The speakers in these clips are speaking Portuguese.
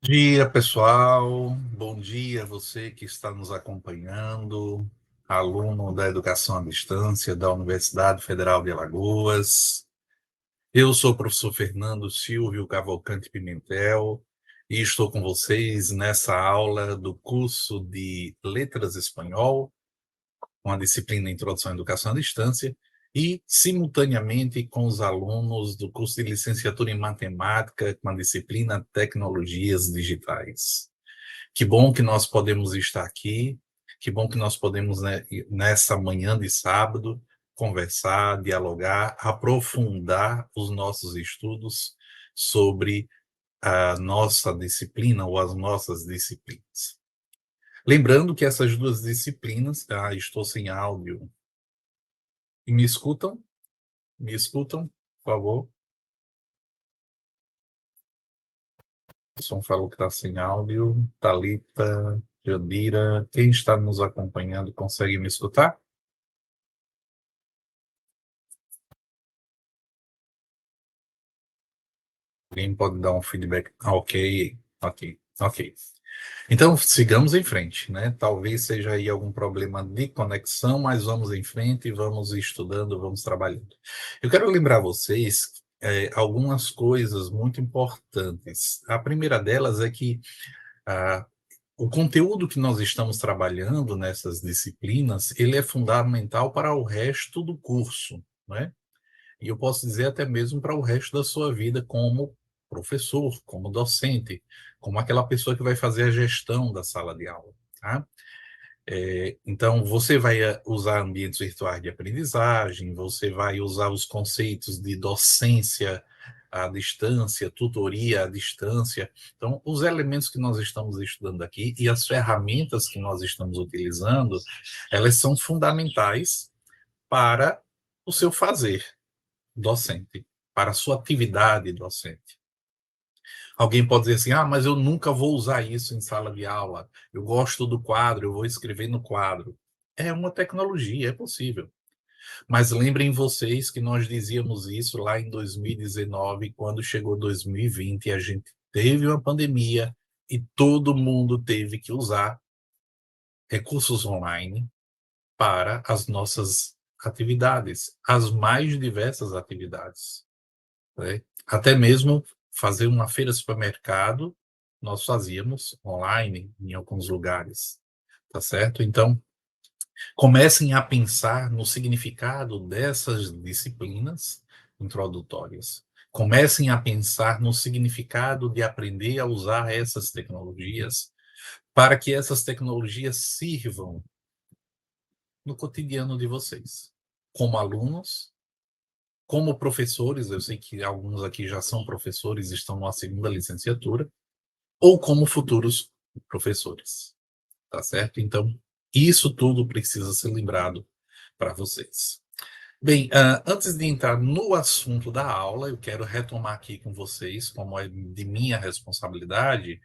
Bom dia, pessoal. Bom dia, você que está nos acompanhando, aluno da Educação à Distância da Universidade Federal de Alagoas. Eu sou o professor Fernando Silvio Cavalcante Pimentel e estou com vocês nessa aula do curso de Letras Espanhol, com a disciplina Introdução à Educação à Distância, e, simultaneamente, com os alunos do curso de Licenciatura em Matemática, com a disciplina Tecnologias Digitais. Que bom que nós podemos estar aqui, que bom que nós podemos, né, nessa manhã de sábado, conversar, dialogar, aprofundar os nossos estudos sobre a nossa disciplina ou as nossas disciplinas. Lembrando que essas duas disciplinas, estou sem áudio. Me escutam? Me escutam, por favor? O som falou que está sem áudio. Thalita, Jandira, quem está nos acompanhando consegue me escutar? Alguém pode dar um feedback? Ok, ok, ok. Então, sigamos em frente, né? Talvez seja aí algum problema de conexão, mas vamos em frente, vamos estudando, vamos trabalhando. Eu quero lembrar vocês algumas coisas muito importantes. A primeira delas é que ah, o conteúdo que nós estamos trabalhando nessas disciplinas, ele é fundamental para o resto do curso, né? E eu posso dizer até mesmo para o resto da sua vida como professor, como docente, como aquela pessoa que vai fazer a gestão da sala de aula, tá? Então, você vai usar ambientes virtuais de aprendizagem, você vai usar os conceitos de docência à distância, tutoria à distância. Então, os elementos que nós estamos estudando aqui e as ferramentas que nós estamos utilizando, elas são fundamentais para o seu fazer docente, para a sua atividade docente. Alguém pode dizer assim, mas eu nunca vou usar isso em sala de aula, eu gosto do quadro, eu vou escrever no quadro. É uma tecnologia, é possível. Mas lembrem vocês que nós dizíamos isso lá em 2019, quando chegou 2020 e a gente teve uma pandemia e todo mundo teve que usar recursos online para as nossas atividades, as mais diversas atividades, né? Até mesmo fazer uma feira supermercado, nós fazíamos online em alguns lugares, tá certo? Então, comecem a pensar no significado dessas disciplinas introdutórias. Comecem a pensar no significado de aprender a usar essas tecnologias para que essas tecnologias sirvam no cotidiano de vocês, como alunos, como professores. Eu sei que alguns aqui já são professores, estão na segunda licenciatura, ou como futuros professores, tá certo? Então, isso tudo precisa ser lembrado para vocês. Bem, antes de entrar no assunto da aula, eu quero retomar aqui com vocês, como é de minha responsabilidade,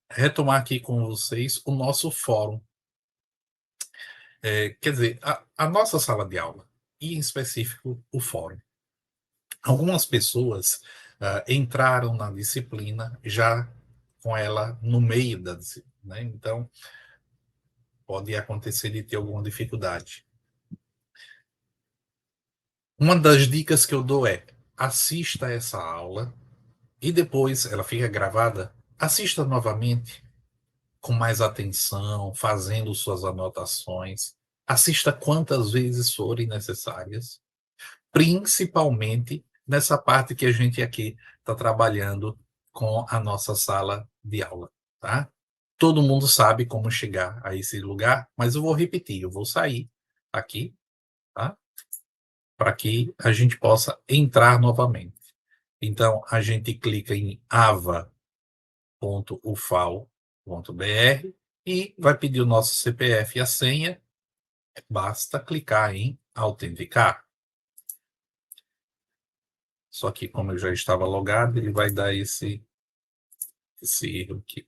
retomar aqui com vocês o nosso fórum. Quer dizer, a nossa sala de aula, e em específico o fórum. Algumas pessoas entraram na disciplina já com ela no meio da disciplina, né? Então, pode acontecer de ter alguma dificuldade. Uma das dicas que eu dou é: assista essa aula e depois ela fica gravada, assista novamente com mais atenção, fazendo suas anotações, assista quantas vezes forem necessárias, principalmente nessa parte que a gente aqui está trabalhando com a nossa sala de aula, tá? Todo mundo sabe como chegar a esse lugar, mas eu vou repetir, eu vou sair aqui, tá? Para que a gente possa entrar novamente. Então, a gente clica em ava.ufal.br e vai pedir o nosso CPF e a senha. Basta clicar em autenticar. Só que, como eu já estava logado, ele vai dar esse erro aqui.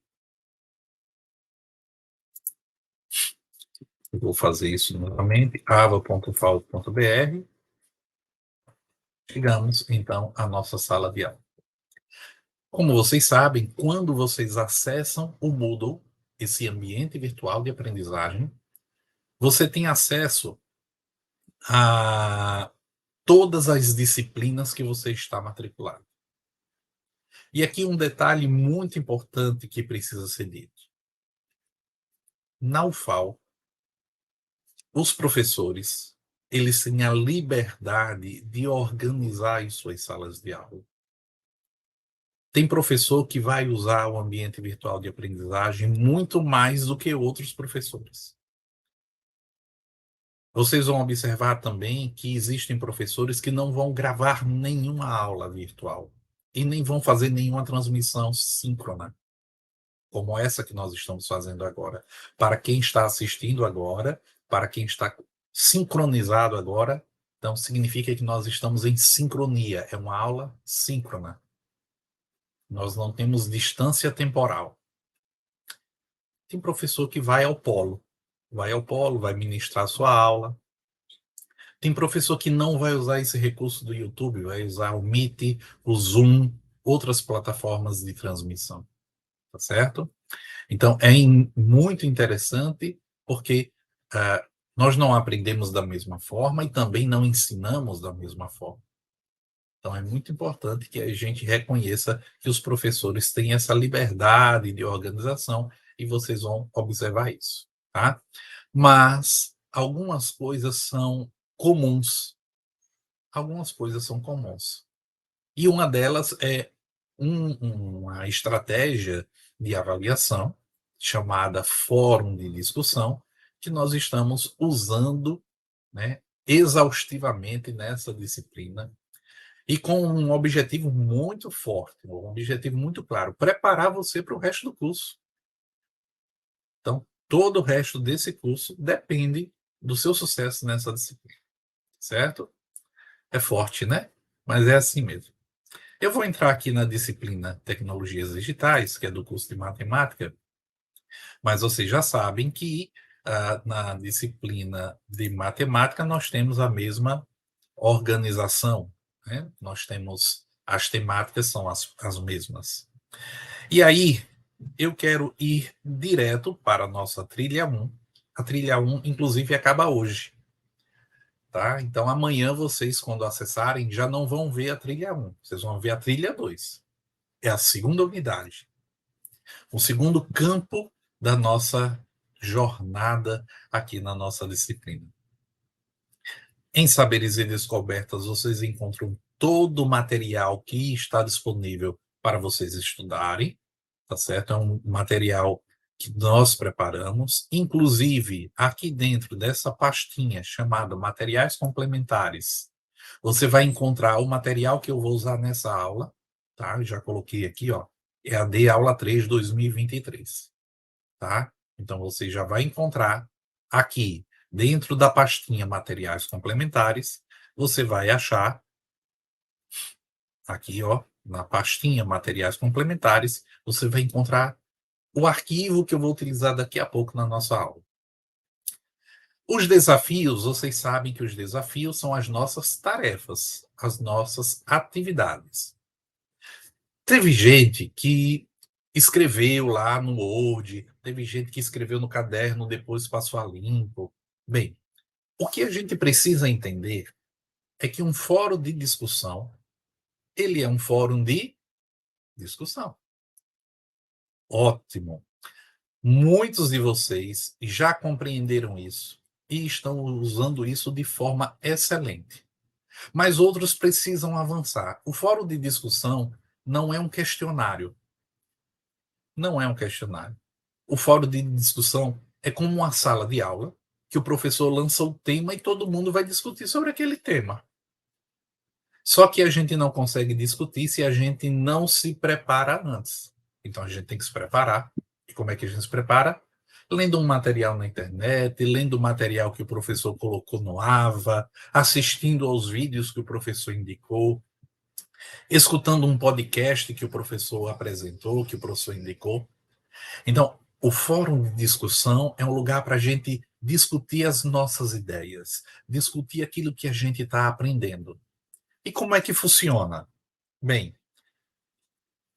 Eu vou fazer isso novamente, ava.ufal.br. Chegamos, então, à nossa sala de aula. Como vocês sabem, quando vocês acessam o Moodle, esse ambiente virtual de aprendizagem, você tem acesso a todas as disciplinas que você está matriculado. E aqui um detalhe muito importante que precisa ser dito. Na UFAL, os professores, eles têm a liberdade de organizar as suas salas de aula. Tem professor que vai usar o ambiente virtual de aprendizagem muito mais do que outros professores. Vocês vão observar também que existem professores que não vão gravar nenhuma aula virtual e nem vão fazer nenhuma transmissão síncrona, como essa que nós estamos fazendo agora. Para quem está assistindo agora, para quem está sincronizado agora, então significa que nós estamos em sincronia, é uma aula síncrona. Nós não temos distância temporal. Tem professor que vai ao polo, vai ministrar sua aula. Tem professor que não vai usar esse recurso do YouTube, vai usar o Meet, o Zoom, outras plataformas de transmissão, tá certo? Então, é muito interessante porque nós não aprendemos da mesma forma e também não ensinamos da mesma forma. Então, é muito importante que a gente reconheça que os professores têm essa liberdade de organização e vocês vão observar isso, tá? Mas algumas coisas são comuns. Algumas coisas são comuns. E uma delas é uma estratégia de avaliação chamada fórum de discussão, que nós estamos usando, né, exaustivamente nessa disciplina e com um objetivo muito forte, um objetivo muito claro, preparar você para o resto do curso. Então, todo o resto desse curso depende do seu sucesso nessa disciplina, certo? É forte, né? Mas é assim mesmo. Eu vou entrar aqui na disciplina Tecnologias Digitais, que é do curso de Matemática, mas vocês já sabem que na disciplina de Matemática nós temos a mesma organização, né? Nós temos as temáticas são as mesmas. E aí, eu quero ir direto para a nossa trilha 1. A trilha 1, inclusive, acaba hoje. Tá? Então, amanhã vocês, quando acessarem, já não vão ver a trilha 1. Vocês vão ver a trilha 2. É a segunda unidade. O segundo campo da nossa jornada aqui na nossa disciplina. Em Saberes e Descobertas, vocês encontram todo o material que está disponível para vocês estudarem, tá certo? É um material que nós preparamos, inclusive aqui dentro dessa pastinha chamada Materiais Complementares, você vai encontrar o material que eu vou usar nessa aula, tá? Eu já coloquei aqui, ó, EAD Aula 3 2023, tá? Então você já vai encontrar aqui dentro da pastinha Materiais Complementares, você vai achar aqui, ó, na pastinha Materiais Complementares, você vai encontrar o arquivo que eu vou utilizar daqui a pouco na nossa aula. Os desafios, vocês sabem que os desafios são as nossas tarefas, as nossas atividades. Teve gente que escreveu lá no Word, teve gente que escreveu no caderno, depois passou a limpo. Bem, o que a gente precisa entender é que um fórum de discussão, ele é um fórum de discussão. Ótimo. Muitos de vocês já compreenderam isso e estão usando isso de forma excelente. Mas outros precisam avançar. O fórum de discussão não é um questionário. Não é um questionário. O fórum de discussão é como uma sala de aula que o professor lança o tema e todo mundo vai discutir sobre aquele tema. Só que a gente não consegue discutir se a gente não se prepara antes. Então a gente tem que se preparar. E como é que a gente se prepara? Lendo um material na internet, lendo o material que o professor colocou no AVA, assistindo aos vídeos que o professor indicou, escutando um podcast que o professor apresentou, que o professor indicou. Então, o fórum de discussão é um lugar para a gente discutir as nossas ideias, discutir aquilo que a gente está aprendendo. E como é que funciona? Bem,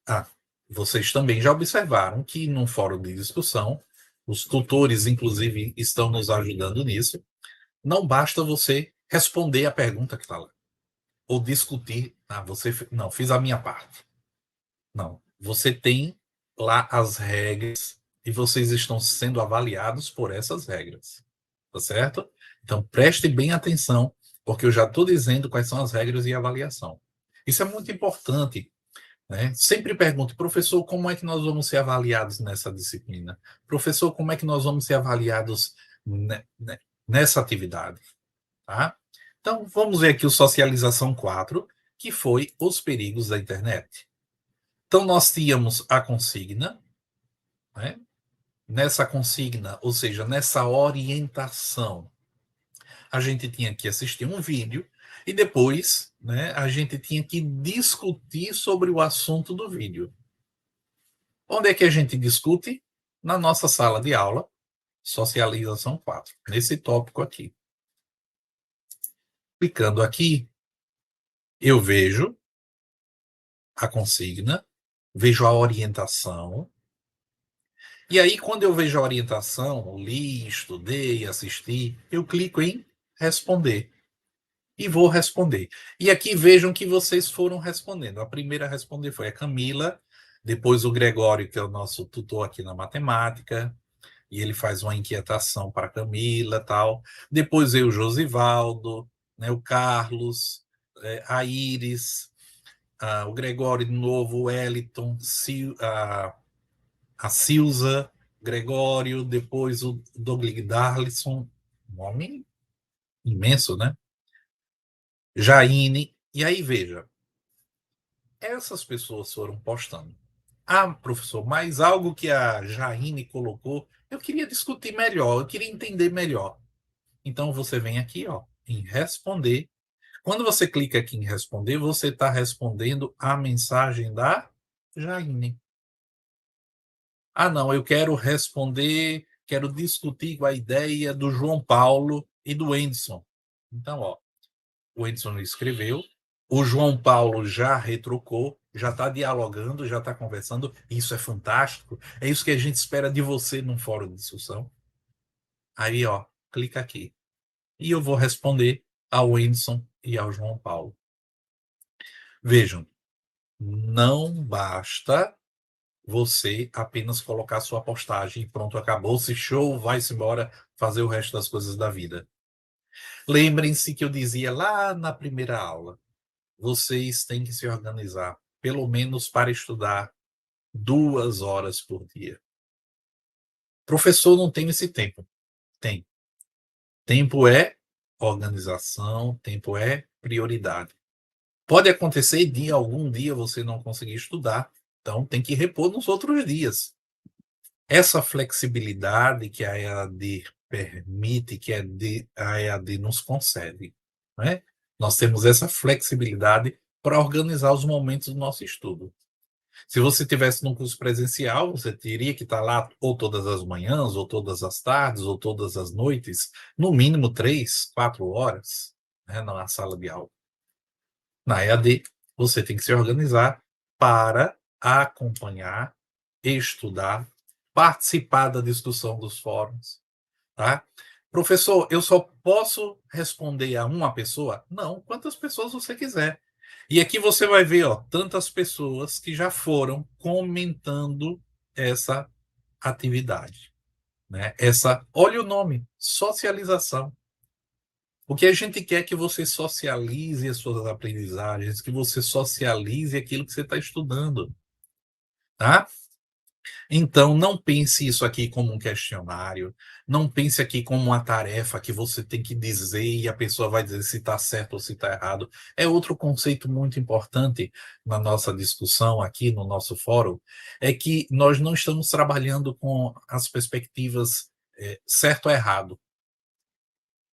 Ah, vocês também já observaram que num fórum de discussão, os tutores, inclusive, estão nos ajudando nisso. Não basta você responder a pergunta que está lá, ou discutir. Ah, não, fiz a minha parte. Não, você tem lá as regras e vocês estão sendo avaliados por essas regras, tá certo? Então preste bem atenção, porque eu já estou dizendo quais são as regras e avaliação. Isso é muito importante, né? Sempre pergunto, professor, como é que nós vamos ser avaliados nessa disciplina? Professor, como é que nós vamos ser avaliados nessa atividade? Tá? Então, vamos ver aqui o Socialização 4, que foi os perigos da internet. Então, nós tínhamos a consigna, né? Nessa consigna, ou seja, nessa orientação, a gente tinha que assistir um vídeo e depois, né, a gente tinha que discutir sobre o assunto do vídeo. Onde é que a gente discute? Na nossa sala de aula, Socialização 4, nesse tópico aqui. Clicando aqui, eu vejo a consigna, vejo a orientação, e aí quando eu vejo a orientação, li, estudei, assisti, eu clico em responder e vou responder. E aqui vejam que vocês foram respondendo. A primeira a responder foi a Camila, depois o Gregório, que é o nosso tutor aqui na matemática, e ele faz uma inquietação para a Camila, tal. Depois veio o Josivaldo, né, o Carlos, a Iris, o Gregório de novo, o Wellington, a Silza, Gregório, depois o Douglas Darlison, nome imenso, né? Jaine, e aí veja, essas pessoas foram postando. Ah, professor, mas algo que a Jaine colocou, eu queria discutir melhor, eu queria entender melhor. Então você vem aqui, ó, em responder. Quando você clica aqui em responder, você está respondendo a mensagem da Jaine. Ah, não, eu quero responder, quero discutir com a ideia do João Paulo e do Edson. Então, ó, o Edson escreveu, o João Paulo já retrucou, já está dialogando, já está conversando. Isso é fantástico. É isso que a gente espera de você num fórum de discussão. Aí, ó, clica aqui. E eu vou responder ao Edson e ao João Paulo. Vejam, não basta você apenas colocar sua postagem e pronto, acabou-se, show, vai-se embora fazer o resto das coisas da vida. Lembrem-se que eu dizia lá na primeira aula, vocês têm que se organizar, pelo menos para estudar 2 horas por dia. Professor, não tem esse tempo. Tem. Tempo é organização, tempo é prioridade. Pode acontecer de algum dia você não conseguir estudar, então tem que repor nos outros dias. Essa flexibilidade que a EAD permite, que a EAD nos concede, né? Nós temos essa flexibilidade para organizar os momentos do nosso estudo. Se você tivesse num curso presencial, você teria que estar lá ou todas as manhãs, ou todas as tardes, ou todas as noites, no mínimo 3, 4 horas, né, na sala de aula. Na EAD, você tem que se organizar para acompanhar, estudar, participar da discussão dos fóruns, tá? Professor, eu só posso responder a uma pessoa? Não, quantas pessoas você quiser. E aqui você vai ver, ó, tantas pessoas que já foram comentando essa atividade, né? Olha o nome, socialização. O que a gente quer é que você socialize as suas aprendizagens, que você socialize aquilo que você está estudando, tá? Então, não pense isso aqui como um questionário, não pense aqui como uma tarefa que você tem que dizer e a pessoa vai dizer se está certo ou se está errado. É outro conceito muito importante na nossa discussão aqui no nosso fórum, é que nós não estamos trabalhando com as perspectivas certo ou errado.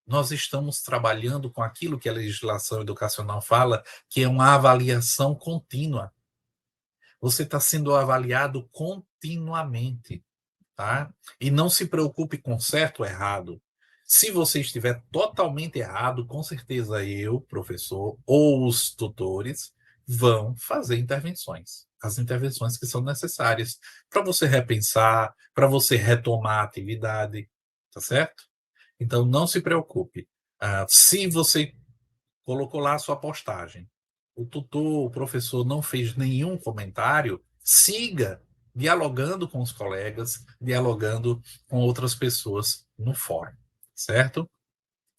Nós estamos trabalhando com aquilo que a legislação educacional fala, que é uma avaliação contínua. Você está sendo avaliado continuamente, tá? E não se preocupe com certo ou errado. Se você estiver totalmente errado, com certeza eu, professor, ou os tutores vão fazer intervenções. as intervenções que são necessárias para você repensar, para você retomar a atividade, tá certo? Então, não se preocupe. Se você colocou lá a sua postagem, o tutor, o professor não fez nenhum comentário, siga dialogando com os colegas, dialogando com outras pessoas no fórum, certo?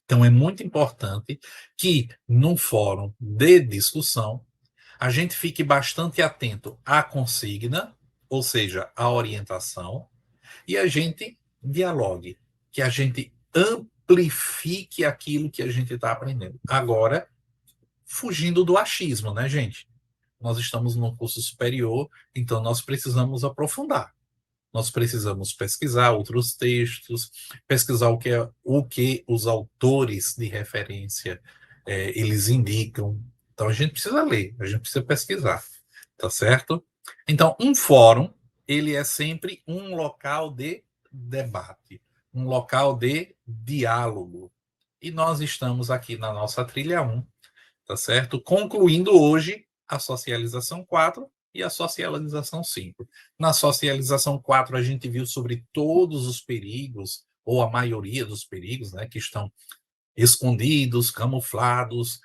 Então, é muito importante que, num fórum de discussão, a gente fique bastante atento à consigna, ou seja, à orientação, e a gente dialogue, que a gente amplifique aquilo que a gente está aprendendo. Agora, fugindo do achismo, né, gente? Nós estamos num curso superior, então nós precisamos aprofundar. Nós precisamos pesquisar outros textos, pesquisar o que os autores de referência eles indicam. Então a gente precisa ler, a gente precisa pesquisar, tá certo? Então um fórum ele é sempre um local de debate, um local de diálogo. E nós estamos aqui na nossa trilha 1, tá certo? Concluindo hoje a socialização 4 e a socialização 5. Na socialização 4, a gente viu sobre todos os perigos, ou a maioria dos perigos, né, que estão escondidos, camuflados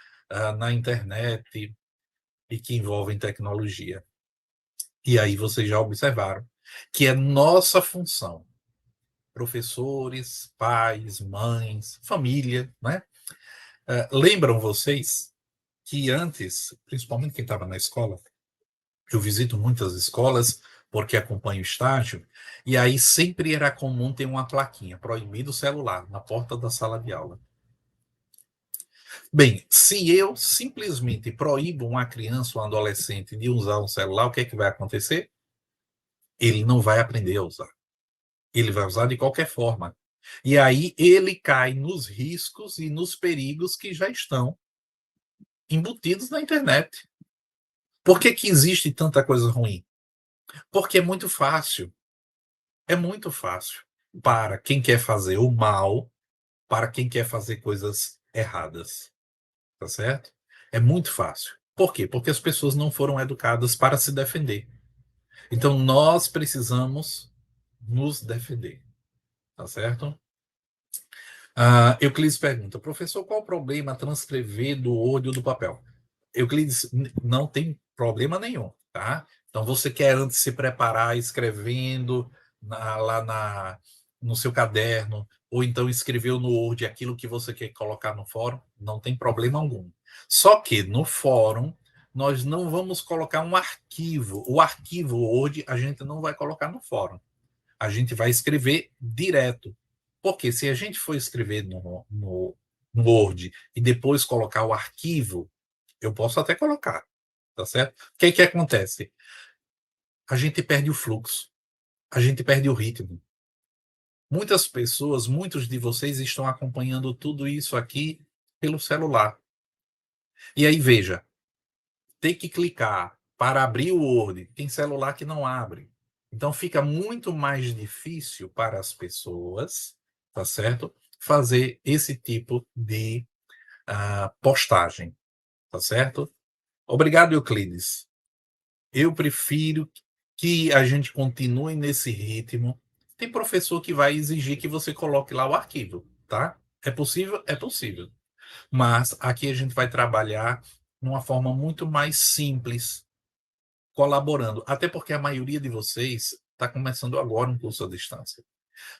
na internet e que envolvem tecnologia. E aí vocês já observaram que é nossa função, professores, pais, mães, família, né? Lembram vocês que antes, principalmente quem estava na escola, eu visito muitas escolas porque acompanho o estágio, e aí sempre era comum ter uma plaquinha, proibido o celular, na porta da sala de aula. Bem, se eu simplesmente proíbo uma criança ou um adolescente de usar um celular, o que é que vai acontecer? Ele não vai aprender a usar. Ele vai usar de qualquer forma. E aí ele cai nos riscos e nos perigos que já estão embutidos na internet. Por que que existe tanta coisa ruim? Porque é muito fácil. É muito fácil para quem quer fazer o mal, para quem quer fazer coisas erradas, tá certo? É muito fácil. Por quê? Porque as pessoas não foram educadas para se defender. Então nós precisamos nos defender, tá certo? Euclides pergunta, professor, qual o problema transcrever do Word ou do papel? Euclides, não tem problema nenhum, tá? Então, você quer antes se preparar escrevendo no seu caderno, ou então escreveu no Word aquilo que você quer colocar no fórum, não tem problema algum. Só que no fórum, nós não vamos colocar um arquivo. O arquivo Word a gente não vai colocar no fórum. A gente vai escrever direto. Porque se a gente for escrever no Word e depois colocar o arquivo, eu posso até colocar, tá certo? O que é que acontece? A gente perde o fluxo, a gente perde o ritmo. Muitas pessoas, muitos de vocês estão acompanhando tudo isso aqui pelo celular. E aí, veja, tem que clicar para abrir o Word, tem celular que não abre. Então fica muito mais difícil para as pessoas, tá certo? Fazer esse tipo de postagem, tá certo? Obrigado, Euclides. Eu prefiro que a gente continue nesse ritmo. Tem professor que vai exigir que você coloque lá o arquivo, tá? É possível? É possível. Mas aqui a gente vai trabalhar de uma forma muito mais simples, colaborando. Até porque a maioria de vocês está começando agora um curso à distância.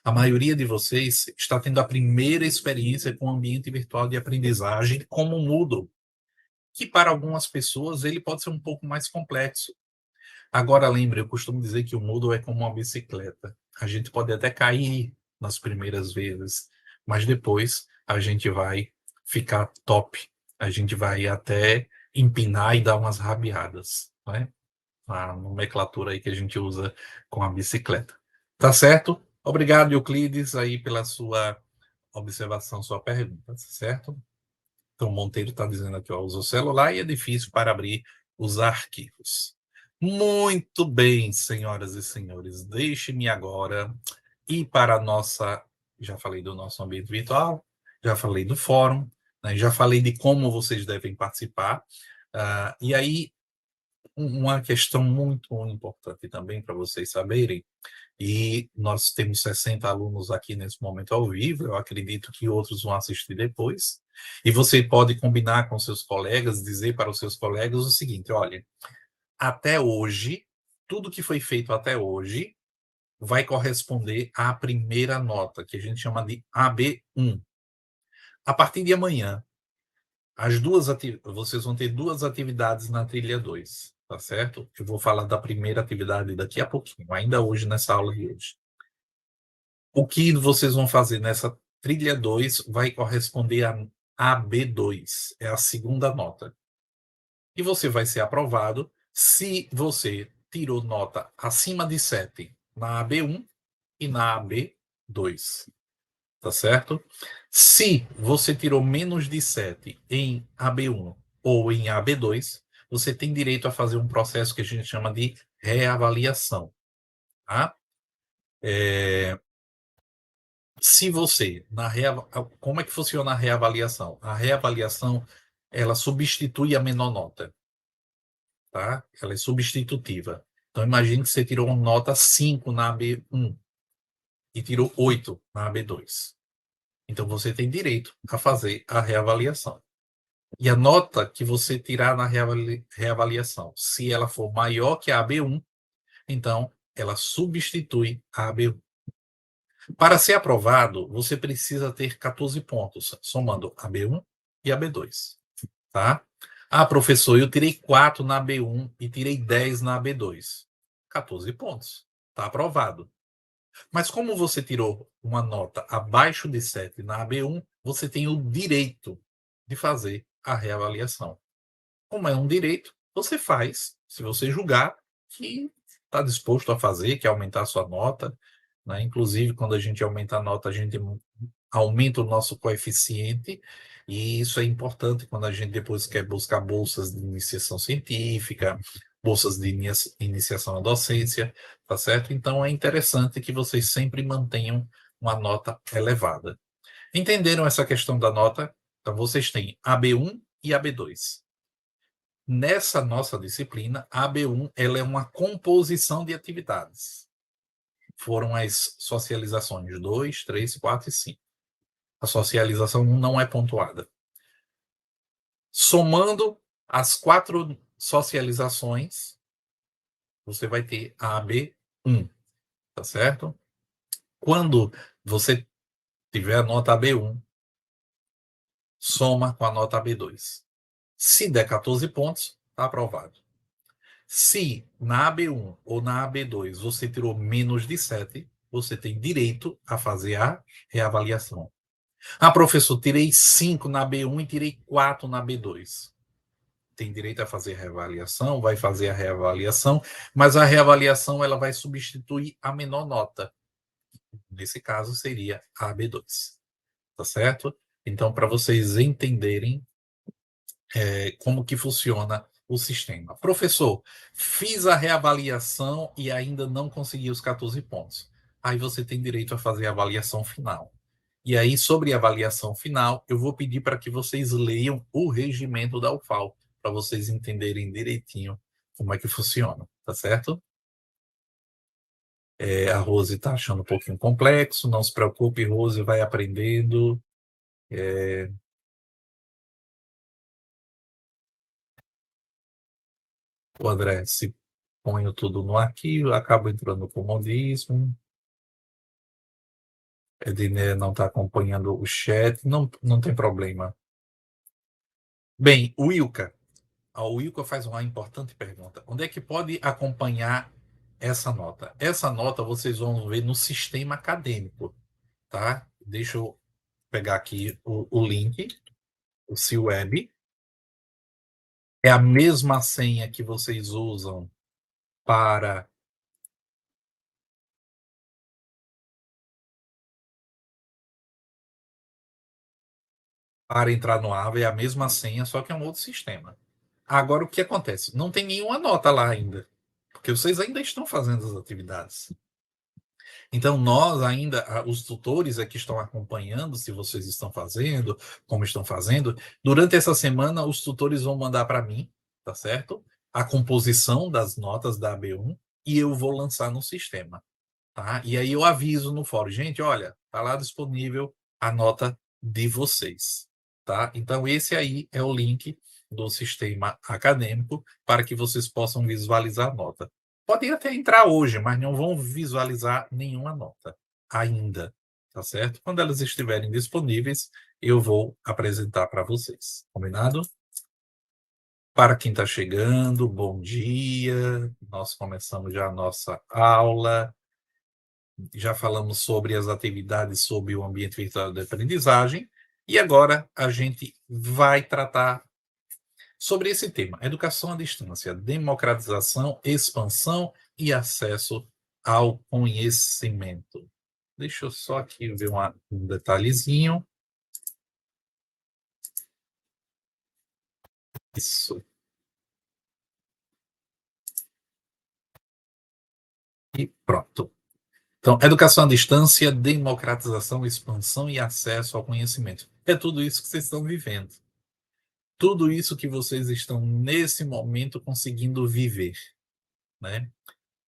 A maioria de vocês está tendo a primeira experiência com o ambiente virtual de aprendizagem como Moodle, que para algumas pessoas ele pode ser um pouco mais complexo. Agora, lembre, eu costumo dizer que o Moodle é como uma bicicleta. A gente pode até cair nas primeiras vezes, mas depois a gente vai ficar top. A gente vai até empinar e dar umas rabiadas, né? A nomenclatura aí que a gente usa com a bicicleta. Tá certo? Obrigado, Euclides, aí pela sua observação, sua pergunta, tá certo? Então, o Monteiro está dizendo aqui, ó, usa o celular e é difícil para abrir os arquivos. Muito bem, senhoras e senhores, deixe-me agora ir para a nossa... Já falei do nosso ambiente virtual, já falei do fórum, né, já falei de como vocês devem participar. E aí, uma questão muito importante também para vocês saberem, e nós temos 60 alunos aqui nesse momento ao vivo, eu acredito que outros vão assistir depois, e você pode combinar com seus colegas, dizer para os seus colegas o seguinte: olha, até hoje, tudo que foi feito até hoje vai corresponder à primeira nota, que a gente chama de AB1. A partir de amanhã, vocês vão ter 2 atividades na trilha 2, tá certo? Eu vou falar da primeira atividade daqui a pouquinho, ainda hoje, nessa aula de hoje. O que vocês vão fazer nessa trilha 2 vai corresponder a AB2, é a segunda nota. E você vai ser aprovado se você tirou nota acima de 7 na AB1 e na AB2, tá certo? Se você tirou menos de 7 em AB1 ou em AB2, você tem direito a fazer um processo que a gente chama de reavaliação, tá? Se você, como é que funciona a reavaliação? A reavaliação, ela substitui a menor nota, tá? Ela é substitutiva. Então, imagine que você tirou uma nota 5 na AB1 e tirou 8 na AB2. Então, você tem direito a fazer a reavaliação. E a nota que você tirar na reavaliação, se ela for maior que a AB1, então ela substitui a AB1. Para ser aprovado, você precisa ter 14 pontos, somando a B1 e a B2, tá? Ah, professor, eu tirei 4 na B1 e tirei 10 na B2. 14 pontos, tá aprovado. Mas como você tirou uma nota abaixo de 7 na B1, você tem o direito de fazer a reavaliação. Como é um direito, você faz, se você julgar que está disposto a fazer, que aumentar a sua nota, né? Inclusive, quando a gente aumenta a nota, a gente aumenta o nosso coeficiente, e isso é importante quando a gente depois quer buscar bolsas de iniciação científica, bolsas de iniciação à docência, tá certo? Então, é interessante que vocês sempre mantenham uma nota elevada. Entenderam essa questão da nota? Então, vocês têm a B1 e a B2. Nessa nossa disciplina, a AB1 ela é uma composição de atividades. Foram as socializações 2, 3, 4 e 5. A socialização 1 não é pontuada. Somando as 4 socializações, você vai ter a AB1, tá certo? Quando você tiver a nota AB1, soma com a nota AB2. Se der 14 pontos, está aprovado. Se na AB1 ou na AB2 você tirou menos de 7, você tem direito a fazer a reavaliação. Ah, professor, tirei 5 na B1 e tirei 4 na B2. Tem direito a fazer a reavaliação, vai fazer a reavaliação, mas a reavaliação ela vai substituir a menor nota. Nesse caso, seria a AB2. Tá certo? Então, para vocês entenderem como que funciona o sistema. Professor, fiz a reavaliação e ainda não consegui os 14 pontos. Aí você tem direito a fazer a avaliação final. E aí, sobre a avaliação final, eu vou pedir para que vocês leiam o regimento da UFAL, para vocês entenderem direitinho como é que funciona, tá certo? A Rose está achando um pouquinho complexo, não se preocupe, Rose, vai aprendendo. O André, se ponho tudo no arquivo, acabo entrando no comodismo. Edner não está acompanhando o chat, não tem problema. Bem, o Wilka. A Wilka faz uma importante pergunta. Onde é que pode acompanhar essa nota? Essa nota vocês vão ver no sistema acadêmico, tá? Deixa eu pegar aqui o link, o CWeb. É a mesma senha que vocês usam para entrar no AVA, é a mesma senha, só que é um outro sistema. Agora, o que acontece? Não tem nenhuma nota lá ainda, porque vocês ainda estão fazendo as atividades. Então, nós ainda, os tutores aqui estão acompanhando se vocês estão fazendo, como estão fazendo. Durante essa semana, os tutores vão mandar para mim, tá certo? a composição das notas da AB1 e eu vou lançar no sistema, tá? E aí eu aviso no fórum, gente, olha, tá lá disponível a nota de vocês, tá? Então esse aí é o link do sistema acadêmico para que vocês possam visualizar a nota. Podem até entrar hoje, mas não vão visualizar nenhuma nota ainda, tá certo? Quando elas estiverem disponíveis, eu vou apresentar para vocês, combinado? Para quem está chegando, bom dia. Nós começamos já a nossa aula. Já falamos sobre as atividades sobre o ambiente virtual de aprendizagem. E agora a gente vai tratar sobre esse tema: educação à distância, democratização, expansão e acesso ao conhecimento. Deixa eu só aqui ver um detalhezinho. Isso. E pronto. Então, educação à distância, democratização, expansão e acesso ao conhecimento. É tudo isso que vocês estão vivendo. Tudo isso que vocês estão, nesse momento, conseguindo viver, né?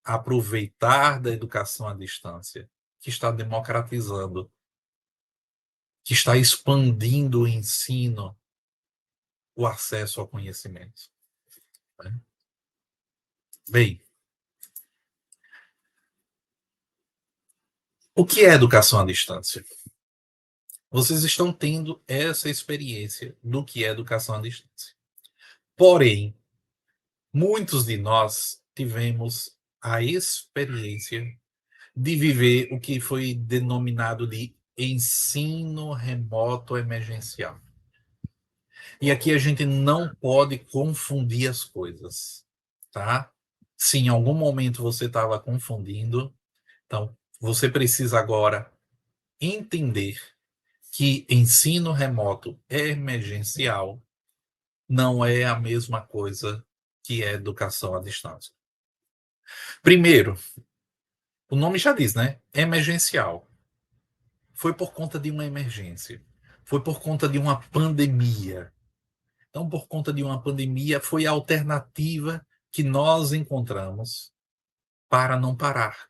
Aproveitar da educação à distância, que está democratizando, que está expandindo o ensino, o acesso ao conhecimento, né? Bem, o que é educação à distância? Vocês estão tendo essa experiência do que é educação à distância. Porém, muitos de nós tivemos a experiência de viver o que foi denominado de ensino remoto emergencial. E aqui a gente não pode confundir as coisas, tá? Se em algum momento você estava confundindo, então você precisa agora entender que ensino remoto emergencial não é a mesma coisa que é educação à distância. Primeiro, o nome já diz, né? Emergencial. Foi por conta de uma emergência. Foi por conta de uma pandemia. Então, por conta de uma pandemia, foi a alternativa que nós encontramos para não parar.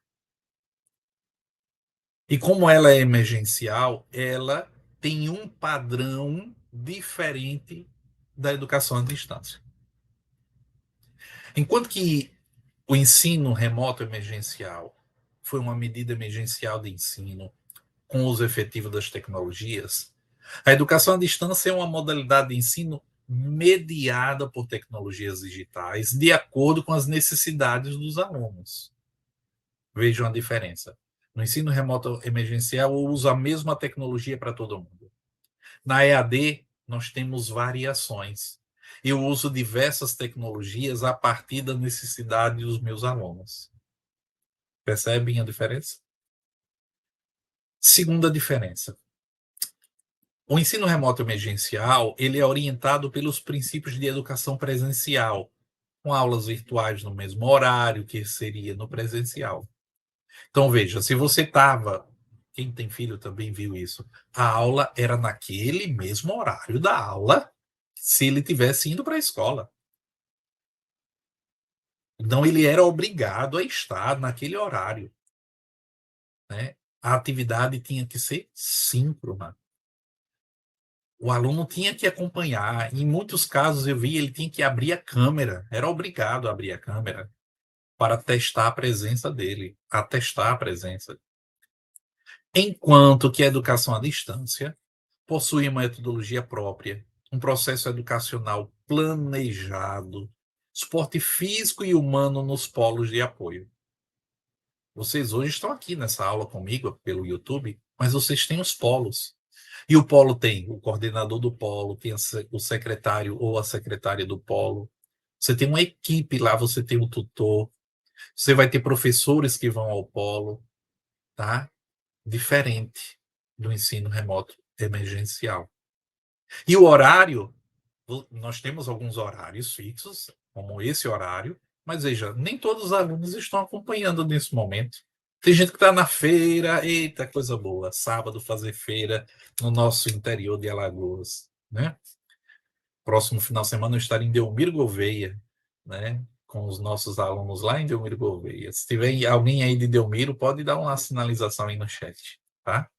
E como ela é emergencial, ela tem um padrão diferente da educação à distância. Enquanto que o ensino remoto emergencial foi uma medida emergencial de ensino com uso efetivo das tecnologias, a educação à distância é uma modalidade de ensino mediada por tecnologias digitais de acordo com as necessidades dos alunos. Vejam a diferença. No ensino remoto emergencial, eu uso a mesma tecnologia para todo mundo. Na EAD, nós temos variações. Eu uso diversas tecnologias a partir da necessidade dos meus alunos. Percebem a diferença? Segunda diferença. O ensino remoto emergencial, ele é orientado pelos princípios de educação presencial, com aulas virtuais no mesmo horário que seria no presencial. Então, veja, se você estava, quem tem filho também viu isso, a aula era naquele mesmo horário da aula, se ele tivesse indo para a escola. Então, ele era obrigado a estar naquele horário, né? A atividade tinha que ser síncrona. O aluno tinha que acompanhar. Em muitos casos, eu vi, ele tinha que abrir a câmera. Era obrigado a abrir a câmera para testar a presença dele, atestar a presença. Enquanto que a educação à distância possui uma metodologia própria, um processo educacional planejado, suporte físico e humano nos polos de apoio. Vocês hoje estão aqui nessa aula comigo pelo YouTube, mas vocês têm os polos. E o polo tem o coordenador do polo, tem o secretário ou a secretária do polo. Você tem uma equipe lá, você tem um tutor, você vai ter professores que vão ao polo, tá? Diferente do ensino remoto emergencial. E o horário, nós temos alguns horários fixos, como esse horário, mas veja, nem todos os alunos estão acompanhando nesse momento. Tem gente que está na feira, eita, coisa boa, sábado fazer feira no nosso interior de Alagoas, né? Próximo final de semana eu estarei em Delmiro Gouveia, né, com os nossos alunos lá em Delmiro Gouveia. Se tiver alguém aí de Delmiro, pode dar uma sinalização aí no chat, tá?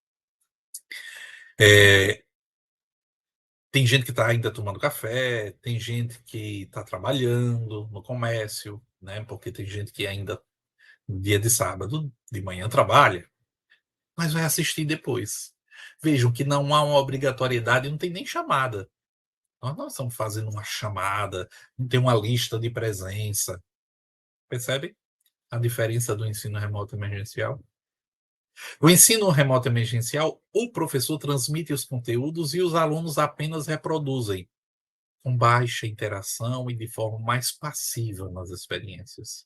Tem gente que está ainda tomando café, tem gente que está trabalhando no comércio, né? Porque tem gente que ainda, dia de sábado, de manhã trabalha, mas vai assistir depois. Vejam que não há uma obrigatoriedade, não tem nem chamada. Nós não estamos fazendo uma chamada, não tem uma lista de presença. Percebe a diferença do ensino remoto emergencial? O ensino remoto emergencial, o professor transmite os conteúdos e os alunos apenas reproduzem, com baixa interação e de forma mais passiva nas experiências.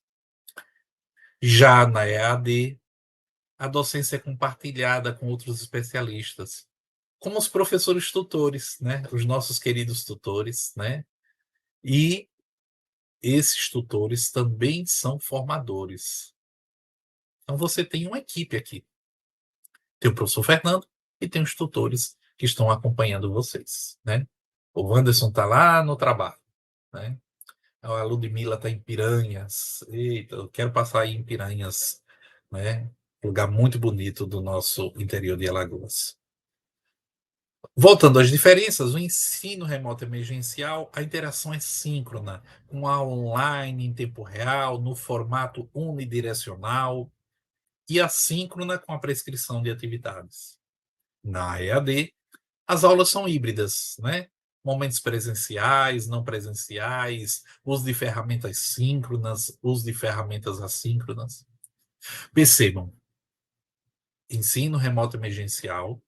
Já na EAD, a docência é compartilhada com outros especialistas, como os professores tutores, né? Os nossos queridos tutores, né? E esses tutores também são formadores. Então você tem uma equipe aqui. Tem o professor Fernando e tem os tutores que estão acompanhando vocês, né? O Wanderson está lá no trabalho, né? A Ludmilla está em Piranhas. Eita, eu quero passar aí em Piranhas, né? Lugar muito bonito do nosso interior de Alagoas. Voltando às diferenças, o ensino remoto emergencial, a interação é síncrona, com aula online em tempo real, no formato unidirecional, e assíncrona com a prescrição de atividades. Na EAD, as aulas são híbridas, né? Momentos presenciais, não presenciais, uso de ferramentas síncronas, uso de ferramentas assíncronas. Percebam, ensino remoto emergencial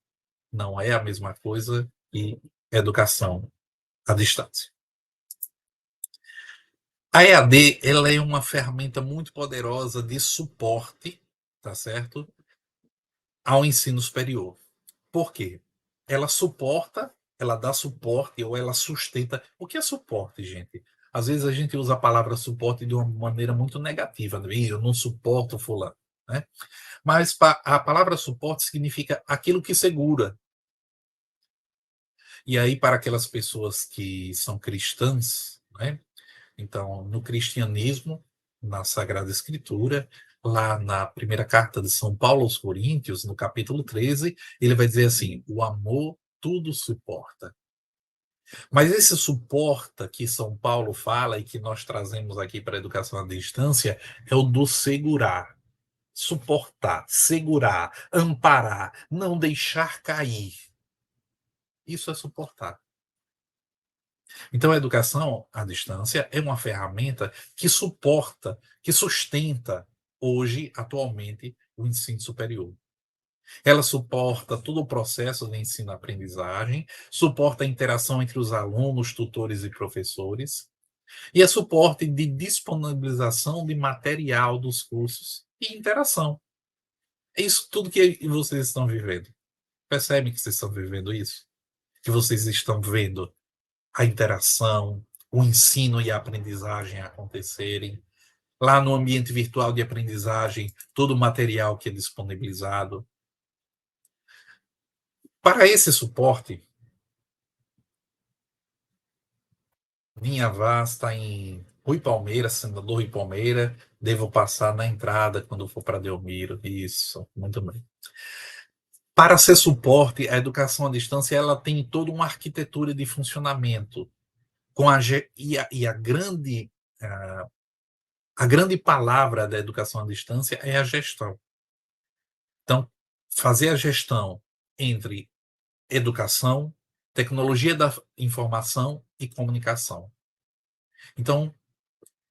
não é a mesma coisa que educação à distância. A EAD, ela é uma ferramenta muito poderosa de suporte, tá certo? Ao ensino superior. Por quê? Ela suporta, ela dá suporte ou ela sustenta. O que é suporte, gente? Às vezes a gente usa a palavra suporte de uma maneira muito negativa. Né? Eu não suporto fulano. Né? Mas a palavra suporte significa aquilo que segura. E aí, para aquelas pessoas que são cristãs, né? Então, no cristianismo, na Sagrada Escritura, lá na primeira carta de São Paulo aos Coríntios, no capítulo 13, ele vai dizer assim: o amor tudo suporta. Mas esse suporta que São Paulo fala e que nós trazemos aqui para a educação à distância é o do segurar. Suportar, segurar, amparar, não deixar cair. Isso é suportar. Então, a educação à distância é uma ferramenta que suporta, que sustenta hoje, atualmente, o ensino superior. Ela suporta todo o processo de ensino-aprendizagem, suporta a interação entre os alunos, tutores e professores, e é suporte de disponibilização de material dos cursos e interação. É isso tudo que vocês estão vivendo. Percebem que vocês estão vivendo isso? Que vocês estão vendo a interação, o ensino e a aprendizagem acontecerem. Lá no ambiente virtual de aprendizagem, todo o material que é disponibilizado. Para esse suporte, minha Vaz está em Rui Palmeira, senador Rui Palmeira. Devo passar na entrada quando for para Delmiro. Isso, muito bem. Para ser suporte, a educação à distância ela tem toda uma arquitetura de funcionamento. Com a grande palavra da educação à distância é a gestão. Então, fazer a gestão entre educação, tecnologia da informação e comunicação. Então,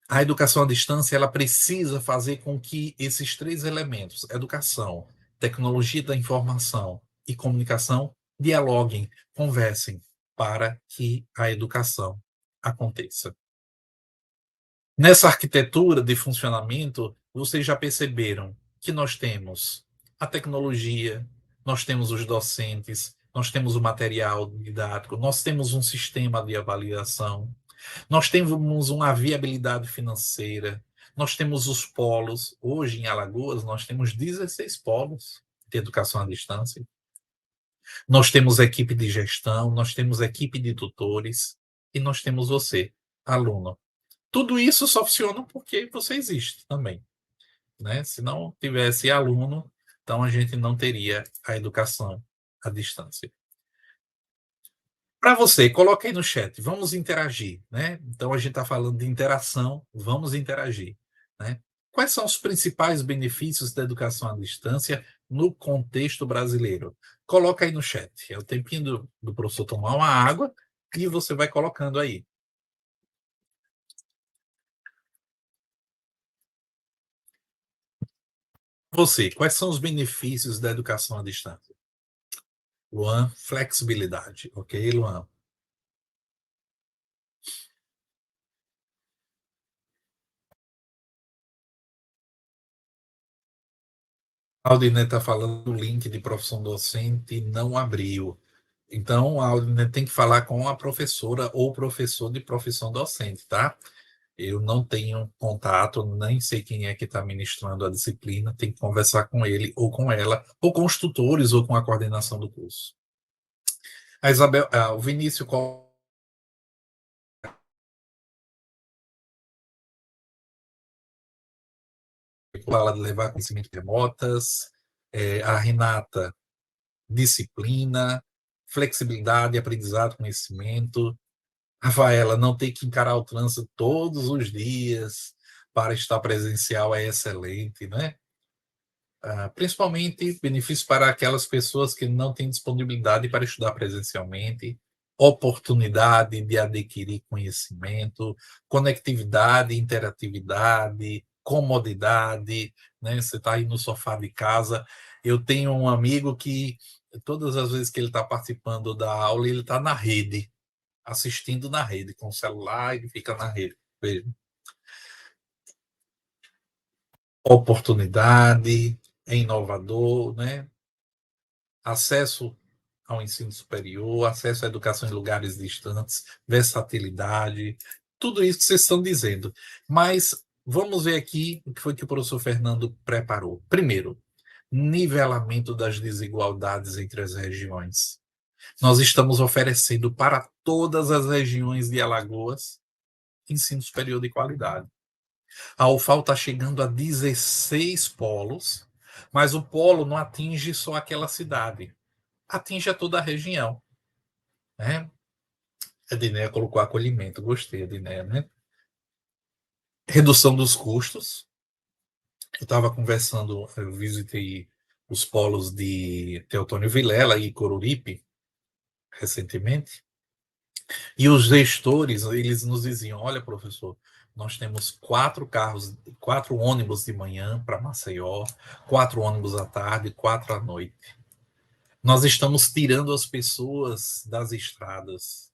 a educação à distância ela precisa fazer com que esses três elementos, educação, tecnologia da informação e comunicação, dialoguem, conversem para que a educação aconteça. Nessa arquitetura de funcionamento, vocês já perceberam que nós temos a tecnologia, nós temos os docentes, nós temos o material didático, nós temos um sistema de avaliação, nós temos uma viabilidade financeira, nós temos os polos. Hoje, em Alagoas, nós temos 16 polos de educação à distância. Nós temos equipe de gestão, nós temos equipe de tutores e nós temos você, aluno. Tudo isso só funciona porque você existe também, né? Se não tivesse aluno, então a gente não teria a educação à distância. Para você, coloca aí no chat, vamos interagir, né? Então a gente está falando de interação, vamos interagir, né? Quais são os principais benefícios da educação à distância no contexto brasileiro? Coloca aí no chat. É o tempinho do professor tomar uma água e você vai colocando aí. Você, quais são os benefícios da educação à distância? Luan, flexibilidade, ok, Luan? A Aldine está falando do link de profissão docente e não abriu. Então, a Aldine tem que falar com a professora ou professor de profissão docente, tá? Eu não tenho contato, nem sei quem é que está ministrando a disciplina, tem que conversar com ele ou com ela, ou com os tutores ou com a coordenação do curso. A Isabel, o Vinícius fala de levar conhecimento remotas, a Renata, disciplina, flexibilidade, aprendizado, conhecimento. Rafaela, não ter que encarar o trânsito todos os dias para estar presencial é excelente, né? Principalmente benefícios para aquelas pessoas que não têm disponibilidade para estudar presencialmente, oportunidade de adquirir conhecimento, conectividade, interatividade, comodidade, né? Você está aí no sofá de casa. Eu tenho um amigo que todas as vezes que ele está participando da aula, ele está na rede, assistindo na rede, com o celular, ele fica na rede. Veja. Oportunidade, é inovador, né? Acesso ao ensino superior, acesso à educação em lugares distantes, versatilidade, tudo isso que vocês estão dizendo. Mas vamos ver aqui o que foi que o professor Fernando preparou. Primeiro, nivelamento das desigualdades entre as regiões. Nós estamos oferecendo para todas as regiões de Alagoas ensino superior de qualidade. A UFAL está chegando a 16 polos, mas o polo não atinge só aquela cidade, atinge a toda a região. Né? A Dinéia colocou acolhimento, gostei, Dinéia, né? Redução dos custos. Eu estava conversando, eu visitei os polos de Teotônio Vilela e Coruripe recentemente, e os gestores, eles nos diziam, olha, professor, nós temos 4 carros, 4 ônibus de manhã para Maceió, 4 ônibus à tarde, 4 à noite. Nós estamos tirando as pessoas das estradas.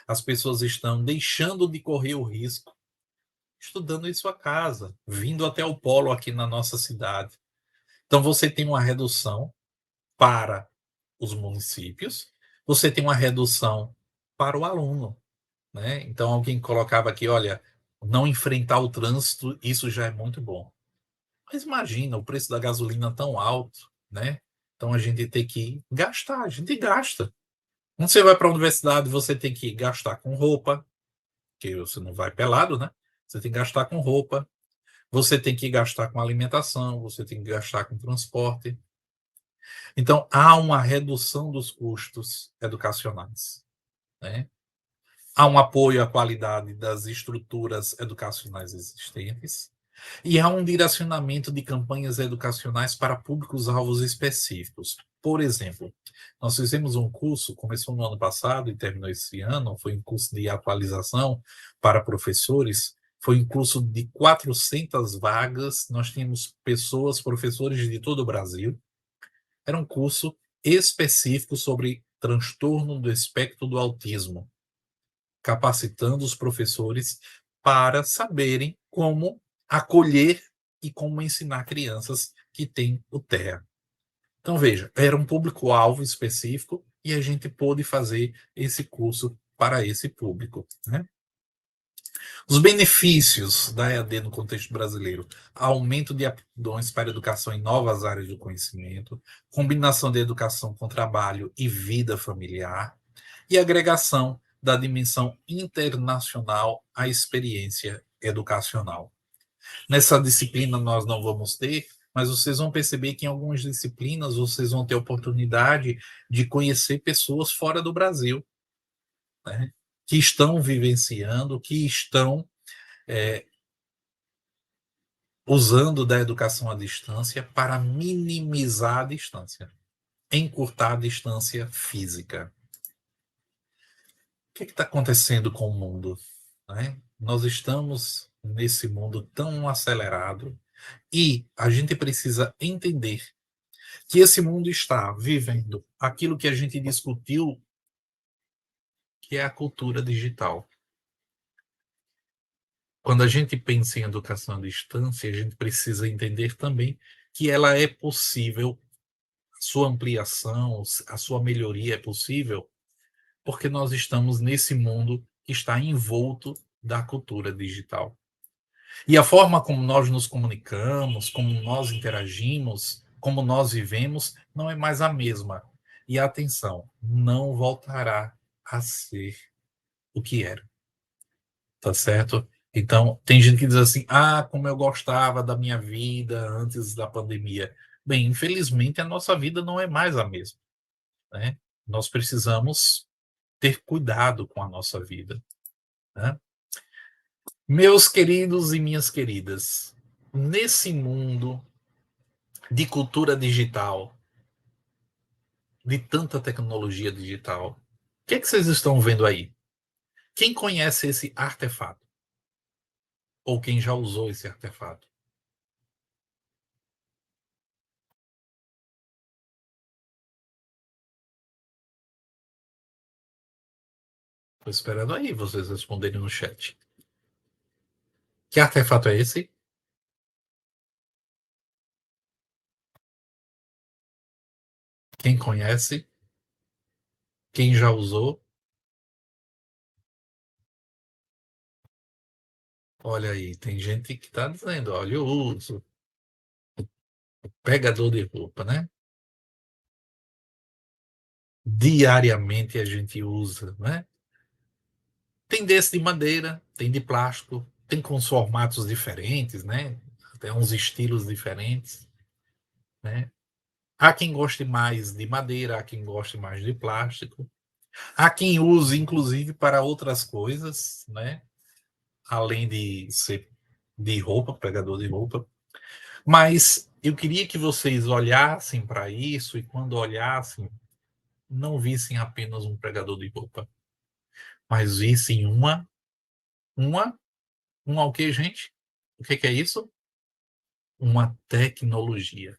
As pessoas estão deixando de correr o risco, estudando em sua casa, vindo até o polo aqui na nossa cidade. Então, você tem uma redução para os municípios, você tem uma redução para o aluno. Né? Então, alguém colocava aqui, olha, não enfrentar o trânsito, isso já é muito bom. Mas imagina o preço da gasolina tão alto, né? Então a gente tem que gastar, a gente gasta. Quando você vai para a universidade, você tem que gastar com roupa, que você não vai pelado, né? Você tem que gastar com roupa, você tem que gastar com alimentação, você tem que gastar com transporte. Então há uma redução dos custos educacionais, né? Há um apoio à qualidade das estruturas educacionais existentes e há um direcionamento de campanhas educacionais para públicos-alvos específicos. Por exemplo, nós fizemos um curso, começou no ano passado e terminou esse ano, foi um curso de atualização para professores, foi um curso de 400 vagas, nós tínhamos pessoas, professores de todo o Brasil, era um curso específico sobre transtorno do espectro do autismo, capacitando os professores para saberem como acolher e como ensinar crianças que têm o TEA. Então, veja, era um público-alvo específico e a gente pôde fazer esse curso para esse público. Né? Os benefícios da EAD no contexto brasileiro: aumento de aptidões para a educação em novas áreas do conhecimento, combinação de educação com trabalho e vida familiar, e agregação da dimensão internacional à experiência educacional. Nessa disciplina nós não vamos ter, mas vocês vão perceber que em algumas disciplinas vocês vão ter oportunidade de conhecer pessoas fora do Brasil, né, que estão vivenciando, que estão usando da educação à distância para minimizar a distância, encurtar a distância física. O que está acontecendo com o mundo? Né? Nós estamos nesse mundo tão acelerado e a gente precisa entender que esse mundo está vivendo aquilo que a gente discutiu, que é a cultura digital. Quando a gente pensa em educação à distância, a gente precisa entender também que ela é possível, a sua ampliação, a sua melhoria é possível, porque nós estamos nesse mundo que está envolto da cultura digital. E a forma como nós nos comunicamos, como nós interagimos, como nós vivemos, não é mais a mesma. E atenção, não voltará a ser o que era, tá certo? Então, tem gente que diz assim: ah, como eu gostava da minha vida antes da pandemia. Bem, infelizmente, a nossa vida não é mais a mesma, né? Nós precisamos ter cuidado com a nossa vida, né? Meus queridos e minhas queridas, nesse mundo de cultura digital, de tanta tecnologia digital, o que é que vocês estão vendo aí? Quem conhece esse artefato? Ou quem já usou esse artefato? Estou esperando aí vocês responderem no chat. Que artefato é esse? Quem conhece? Quem já usou? Olha aí, tem gente que está dizendo: olha, eu uso. Pegador de roupa, né? Diariamente a gente usa, né? Tem desse de madeira, tem de plástico, tem com os formatos diferentes, né? Tem uns estilos diferentes, né? Há quem goste mais de madeira, há quem goste mais de plástico. Há quem use, inclusive, para outras coisas, né? Além de ser de roupa, pegador de roupa. Mas eu queria que vocês olhassem para isso e, quando olhassem, não vissem apenas um pregador de roupa, mas vissem uma, o que, gente? O que é isso? Uma tecnologia.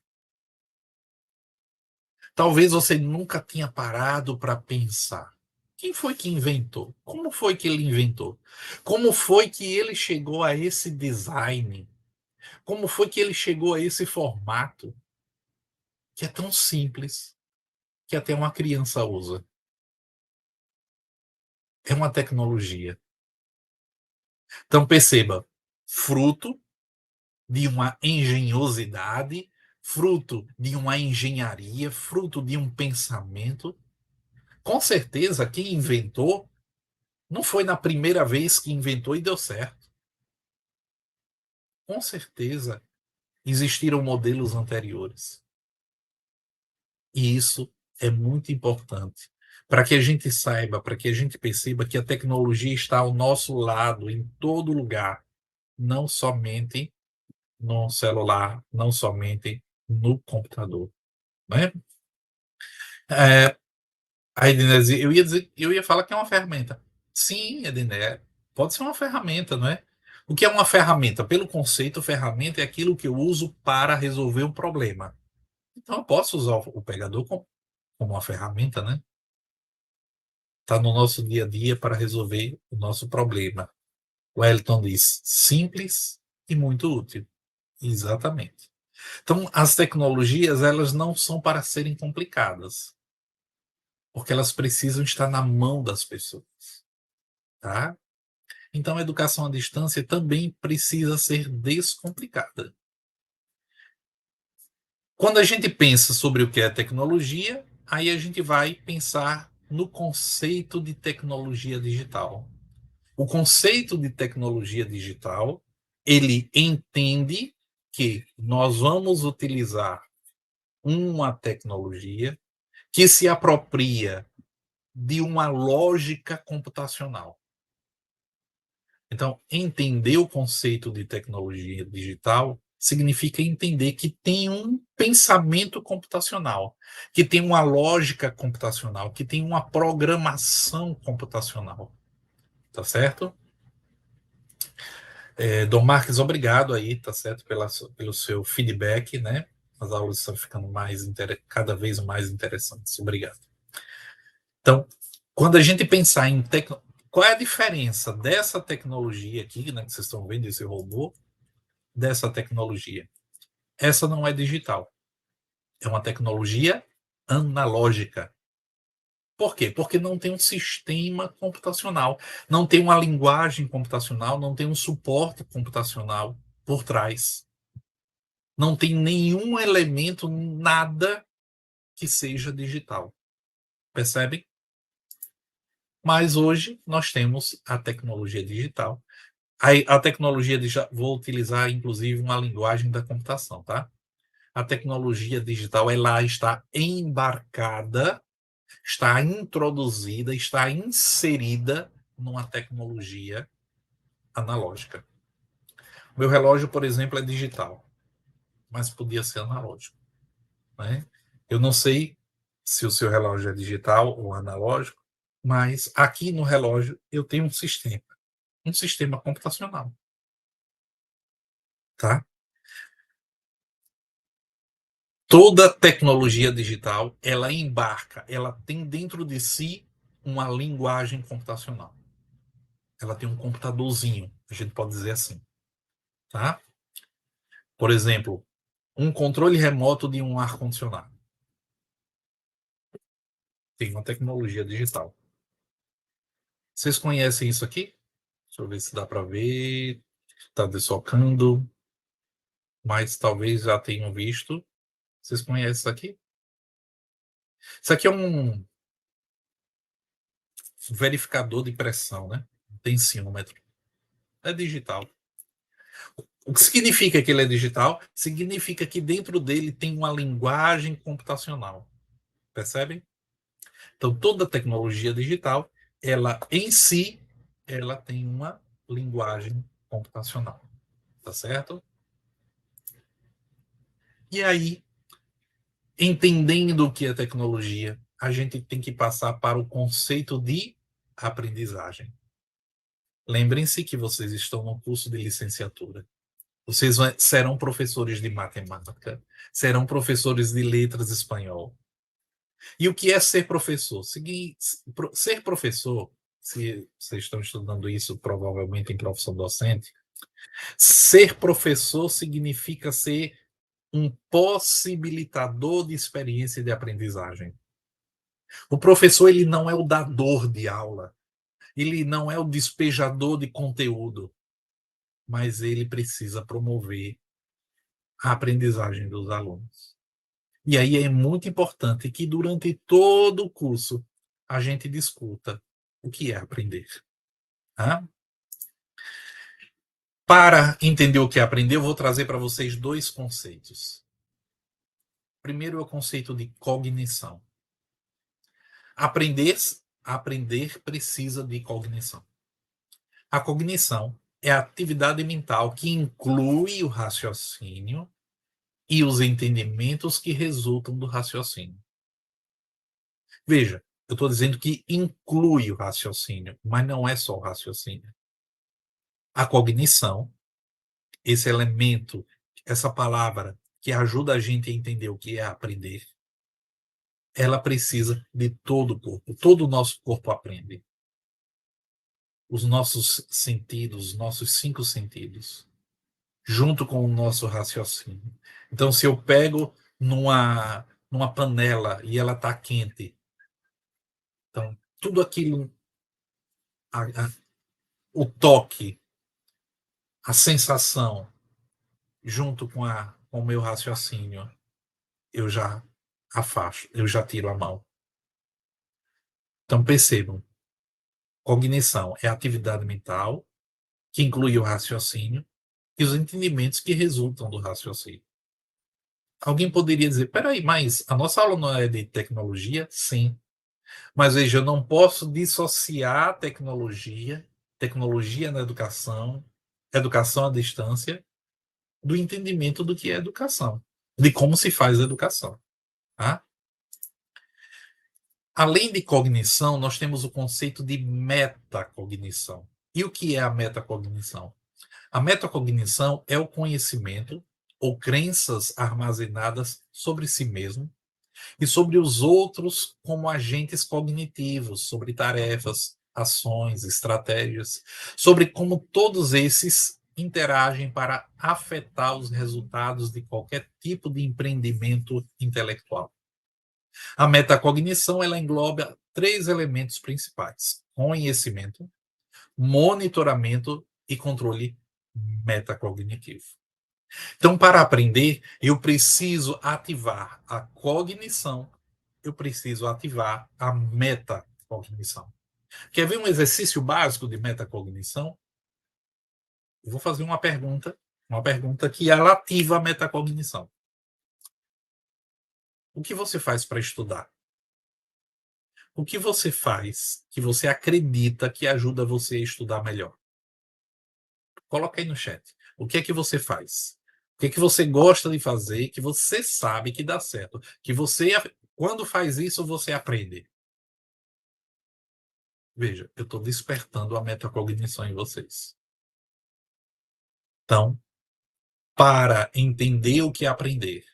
Talvez você nunca tenha parado para pensar. Quem foi que inventou? Como foi que ele inventou? Como foi que ele chegou a esse design? Como foi que ele chegou a esse formato que é tão simples que até uma criança usa? É uma tecnologia. Então perceba, fruto de uma engenhosidade, fruto de uma engenharia, fruto de um pensamento. Com certeza, quem inventou não foi na primeira vez que inventou e deu certo. Com certeza, existiram modelos anteriores. E isso é muito importante para que a gente saiba, para que a gente perceba que a tecnologia está ao nosso lado, em todo lugar, não somente no celular, não somente no computador. Né? É, a Ednese, eu ia falar que é uma ferramenta. Sim, Edné, pode ser uma ferramenta, não é? O que é uma ferramenta? Pelo conceito, ferramenta é aquilo que eu uso para resolver um problema. Então, eu posso usar o pegador como uma ferramenta, né? Está no nosso dia a dia para resolver o nosso problema. O Wellington diz: simples e muito útil. Exatamente. Então, as tecnologias, elas não são para serem complicadas, porque elas precisam estar na mão das pessoas, tá? Então, a educação à distância também precisa ser descomplicada. Quando a gente pensa sobre o que é tecnologia, aí a gente vai pensar no conceito de tecnologia digital. O conceito de tecnologia digital, ele entende que nós vamos utilizar uma tecnologia que se apropria de uma lógica computacional. Então, entender o conceito de tecnologia digital significa entender que tem um pensamento computacional, que tem uma lógica computacional, que tem uma programação computacional. Tá certo? Dom Marques, obrigado aí, tá certo, pelo seu feedback, né? As aulas estão ficando cada vez mais interessantes. Obrigado. Então, quando a gente pensar em qual é a diferença dessa tecnologia aqui, né, que vocês estão vendo, esse robô, dessa tecnologia? Essa não é digital. É uma tecnologia analógica. Por quê? Porque não tem um sistema computacional, não tem uma linguagem computacional, não tem um suporte computacional por trás. Não tem nenhum elemento, nada que seja digital. Percebem? Mas hoje nós temos a tecnologia digital. A tecnologia digital, vou utilizar inclusive uma linguagem da computação, tá? A tecnologia digital, ela está embarcada, está introduzida, está inserida numa tecnologia analógica. Meu relógio, por exemplo, é digital, mas podia ser analógico, né? Eu não sei se o seu relógio é digital ou analógico, mas aqui no relógio eu tenho um sistema computacional, tá? Toda tecnologia digital, ela embarca, ela tem dentro de si uma linguagem computacional. Ela tem um computadorzinho, a gente pode dizer assim, tá? Por exemplo, um controle remoto de um ar-condicionado. Tem uma tecnologia digital. Vocês conhecem isso aqui? Deixa eu ver se dá para ver. Está dessocando, mas talvez já tenham visto. Vocês conhecem isso aqui? Isso aqui é um verificador de pressão, né? Tensímetro. É digital. O que significa que ele é digital? Significa que dentro dele tem uma linguagem computacional. Percebem? Então, toda tecnologia digital, ela em si, ela tem uma linguagem computacional. Tá certo? E aí, entendendo o que é tecnologia, a gente tem que passar para o conceito de aprendizagem. Lembrem-se que vocês estão no curso de licenciatura. Vocês serão professores de matemática, serão professores de letras espanhol. E o que é ser professor? Ser professor, se vocês estão estudando isso provavelmente em profissão docente, ser professor significa ser um possibilitador de experiência de aprendizagem. O professor, ele não é o dador de aula, ele não é o despejador de conteúdo, mas ele precisa promover a aprendizagem dos alunos. E aí é muito importante que durante todo o curso a gente discuta o que é aprender. Tá? Para entender o que é aprender, eu vou trazer para vocês dois conceitos. Primeiro é o conceito de cognição. Aprender precisa de cognição. A cognição é a atividade mental que inclui o raciocínio e os entendimentos que resultam do raciocínio. Veja, eu estou dizendo que inclui o raciocínio, mas não é só o raciocínio. A cognição, esse elemento, essa palavra que ajuda a gente a entender o que é aprender, ela precisa de todo o corpo. Todo o nosso corpo aprende. Os nossos sentidos, os nossos 5 sentidos, junto com o nosso raciocínio. Então, se eu pego numa panela e ela está quente, então tudo aquilo, o toque, a sensação, junto com o meu raciocínio, eu já afasto, eu já tiro a mão. Então, percebam, cognição é a atividade mental que inclui o raciocínio e os entendimentos que resultam do raciocínio. Alguém poderia dizer, peraí, mas a nossa aula não é de tecnologia? Sim. Mas veja, eu não posso dissociar tecnologia na educação, educação à distância, do entendimento do que é educação, de como se faz a educação. Tá? Além de cognição, nós temos o conceito de metacognição. E o que é a metacognição? A metacognição é o conhecimento ou crenças armazenadas sobre si mesmo e sobre os outros como agentes cognitivos, sobre tarefas, ações, estratégias, sobre como todos esses interagem para afetar os resultados de qualquer tipo de empreendimento intelectual. A metacognição ela engloba três elementos principais: conhecimento, monitoramento e controle metacognitivo. Então, para aprender, eu preciso ativar a cognição, eu preciso ativar a metacognição. Quer ver um exercício básico de metacognição? Eu vou fazer uma pergunta que ela ativa a metacognição. O que você faz para estudar? O que você faz que você acredita que ajuda você a estudar melhor? Coloca aí no chat. O que é que você faz? O que é que você gosta de fazer que você sabe que dá certo? Que você, quando faz isso, você aprende. Veja, eu estou despertando a metacognição em vocês. Então, para entender o que é aprender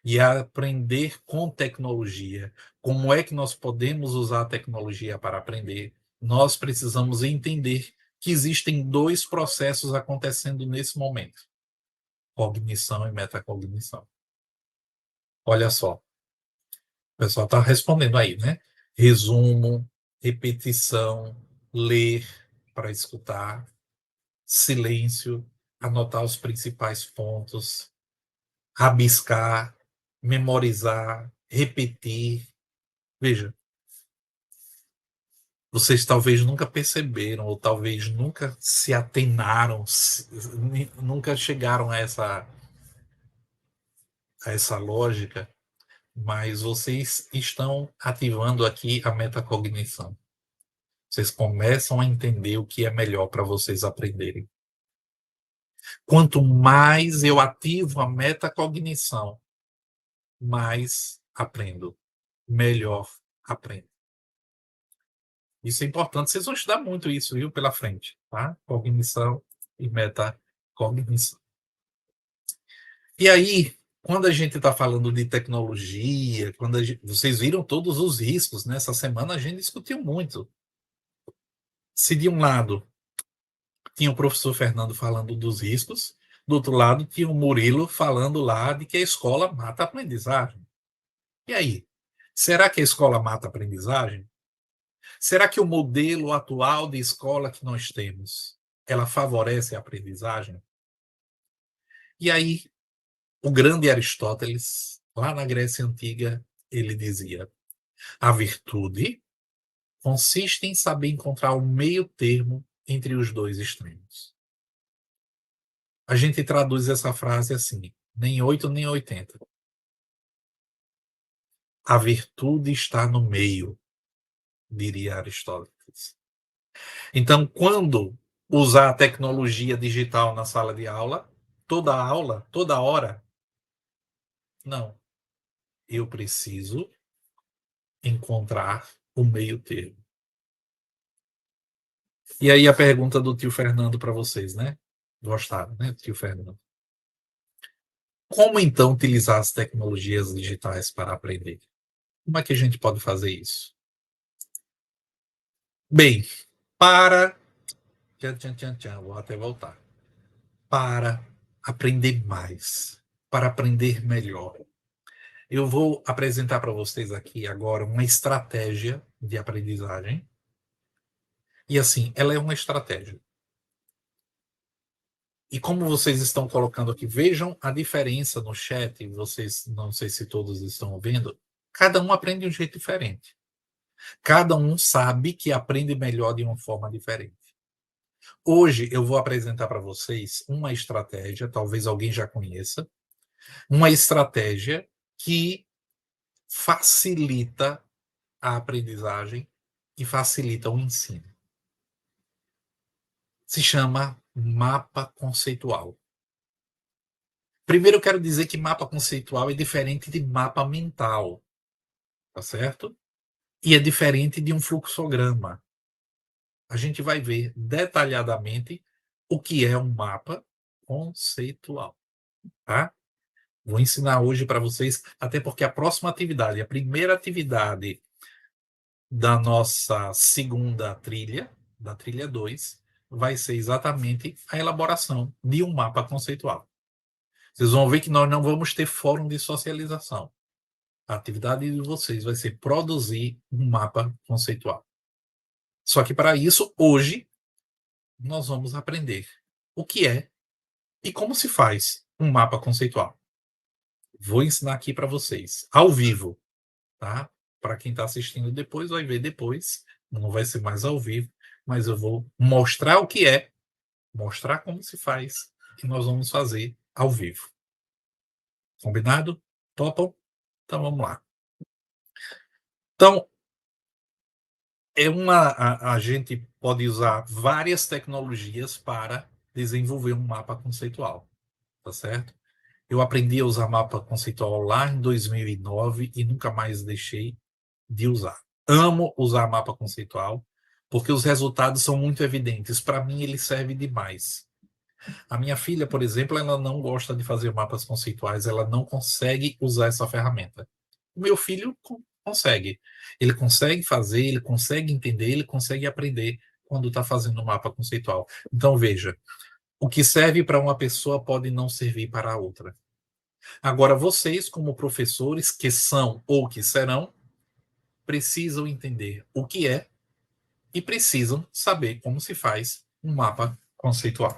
e aprender com tecnologia, como é que nós podemos usar a tecnologia para aprender, nós precisamos entender que existem dois processos acontecendo nesse momento: cognição e metacognição. Olha só, o pessoal está respondendo aí, né? Resumo, repetição, ler para escutar, silêncio, anotar os principais pontos, rabiscar, memorizar, repetir. Veja, vocês talvez nunca perceberam, ou talvez nunca se atenaram, nunca chegaram a essa lógica, mas vocês estão ativando aqui a metacognição. Vocês começam a entender o que é melhor para vocês aprenderem. Quanto mais eu ativo a metacognição, mais aprendo, melhor aprendo. Isso é importante, vocês vão estudar muito isso, viu, pela frente, tá? Cognição e metacognição. E aí, quando a gente está falando de tecnologia, vocês viram todos os riscos, nessa semana a gente discutiu muito. Se de um lado tinha o professor Fernando falando dos riscos, do outro lado tinha o Murilo falando lá de que a escola mata a aprendizagem. E aí? Será que a escola mata a aprendizagem? Será que o modelo atual de escola que nós temos, ela favorece a aprendizagem? E aí, o grande Aristóteles, lá na Grécia Antiga, ele dizia: a virtude consiste em saber encontrar o meio termo entre os dois extremos. A gente traduz essa frase assim: nem 8 nem 80. A virtude está no meio, diria Aristóteles. Então, quando usar a tecnologia digital na sala de aula, toda hora, não. Eu preciso encontrar o meio termo. E aí a pergunta do tio Fernando para vocês, né? Gostaram, né, tio Fernando? Como então utilizar as tecnologias digitais para aprender? Como é que a gente pode fazer isso? Bem, para. Vou até voltar. Para aprender mais, para aprender melhor. Eu vou apresentar para vocês aqui agora uma estratégia de aprendizagem. E assim, ela é uma estratégia. E como vocês estão colocando aqui, vejam a diferença no chat, vocês, não sei se todos estão vendo, cada um aprende de um jeito diferente. Cada um sabe que aprende melhor de uma forma diferente. Hoje eu vou apresentar para vocês uma estratégia, talvez alguém já conheça, uma estratégia que facilita a aprendizagem e facilita o ensino. Se chama mapa conceitual. Primeiro eu quero dizer que mapa conceitual é diferente de mapa mental, tá certo? E é diferente de um fluxograma. A gente vai ver detalhadamente o que é um mapa conceitual, tá? Vou ensinar hoje para vocês, até porque a próxima atividade, a primeira atividade da nossa segunda trilha, da trilha 2, vai ser exatamente a elaboração de um mapa conceitual. Vocês vão ver que nós não vamos ter fórum de socialização. A atividade de vocês vai ser produzir um mapa conceitual. Só que para isso, hoje, nós vamos aprender o que é e como se faz um mapa conceitual. Vou ensinar aqui para vocês, ao vivo, tá? Para quem está assistindo depois, vai ver depois, não vai ser mais ao vivo, mas eu vou mostrar o que é, mostrar como se faz, e nós vamos fazer ao vivo. Combinado? Topam? Então vamos lá. Então, a gente pode usar várias tecnologias para desenvolver um mapa conceitual, tá certo? Eu aprendi a usar mapa conceitual lá em 2009 e nunca mais deixei de usar. Amo usar mapa conceitual, porque os resultados são muito evidentes. Para mim, ele serve demais. A minha filha, por exemplo, ela não gosta de fazer mapas conceituais, ela não consegue usar essa ferramenta. O meu filho consegue. Ele consegue fazer, ele consegue entender, ele consegue aprender quando está fazendo um mapa conceitual. Então, veja, o que serve para uma pessoa pode não servir para a outra. Agora, vocês, como professores que são ou que serão, precisam entender o que é e precisam saber como se faz um mapa conceitual.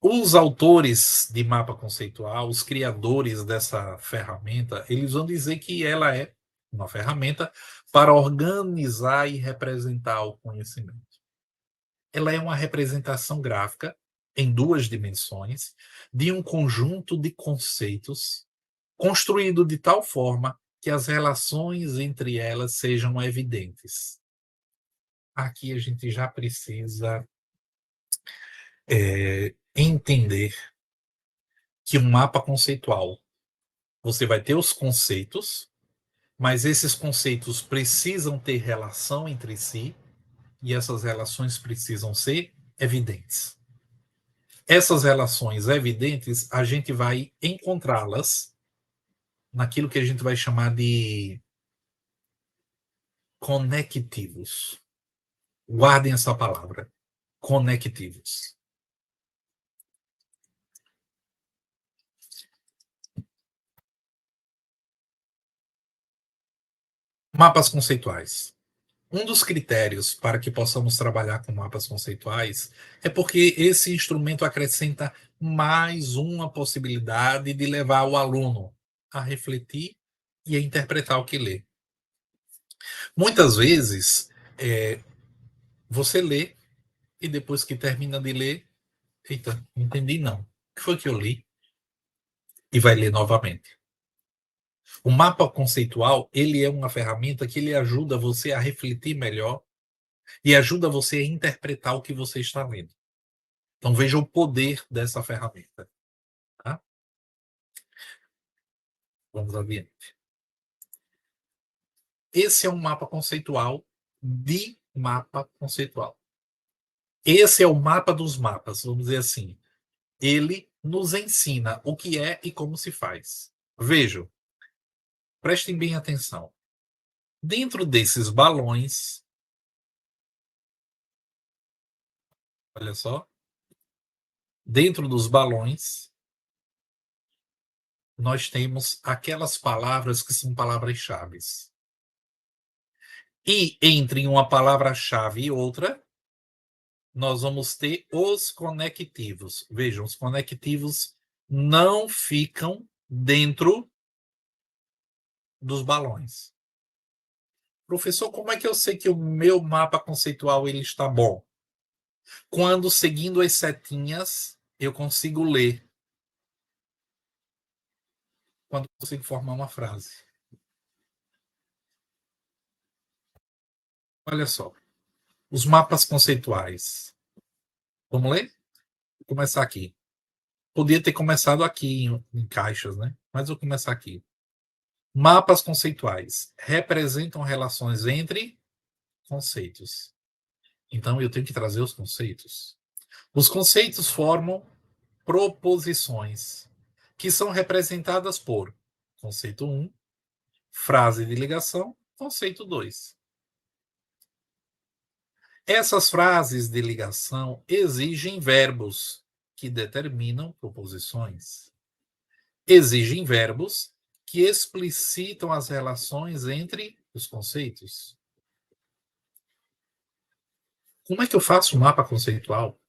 Os autores de mapa conceitual, os criadores dessa ferramenta, eles vão dizer que ela é uma ferramenta para organizar e representar o conhecimento. Ela é uma representação gráfica em duas dimensões de um conjunto de conceitos construído de tal forma que as relações entre elas sejam evidentes. Aqui a gente já precisa entender que um mapa conceitual, você vai ter os conceitos, mas esses conceitos precisam ter relação entre si e essas relações precisam ser evidentes. Essas relações evidentes, a gente vai encontrá-las naquilo que a gente vai chamar de conectivos. Guardem essa palavra, conectivos. Mapas conceituais. Um dos critérios para que possamos trabalhar com mapas conceituais é porque esse instrumento acrescenta mais uma possibilidade de levar o aluno a refletir e a interpretar o que lê. Muitas vezes, você lê e depois que termina de ler, eita, não entendi não. O que foi que eu li? E vai ler novamente. O mapa conceitual, ele é uma ferramenta que ele ajuda você a refletir melhor e ajuda você a interpretar o que você está lendo. Então veja o poder dessa ferramenta. Tá? Vamos adiante. Esse é um mapa conceitual de mapa conceitual. Esse é o mapa dos mapas, vamos dizer assim. Ele nos ensina o que é e como se faz. Vejam, prestem bem atenção. Dentro desses balões, olha só, dentro dos balões, nós temos aquelas palavras que são palavras-chave. E entre uma palavra-chave e outra, nós vamos ter os conectivos. Vejam, os conectivos não ficam dentro dos balões. Professor, como é que eu sei que o meu mapa conceitual ele está bom? Quando, seguindo as setinhas, eu consigo ler. Quando eu consigo formar uma frase. Olha só. Os mapas conceituais. Vamos ler? Vou começar aqui. Podia ter começado aqui em caixas, né? Mas vou começar aqui. Mapas conceituais representam relações entre conceitos. Então eu tenho que trazer os conceitos. Os conceitos formam proposições, que são representadas por conceito 1, frase de ligação, conceito 2. Essas frases de ligação exigem verbos que determinam proposições. Exigem verbos que explicitam as relações entre os conceitos. Como é que eu faço um mapa conceitual?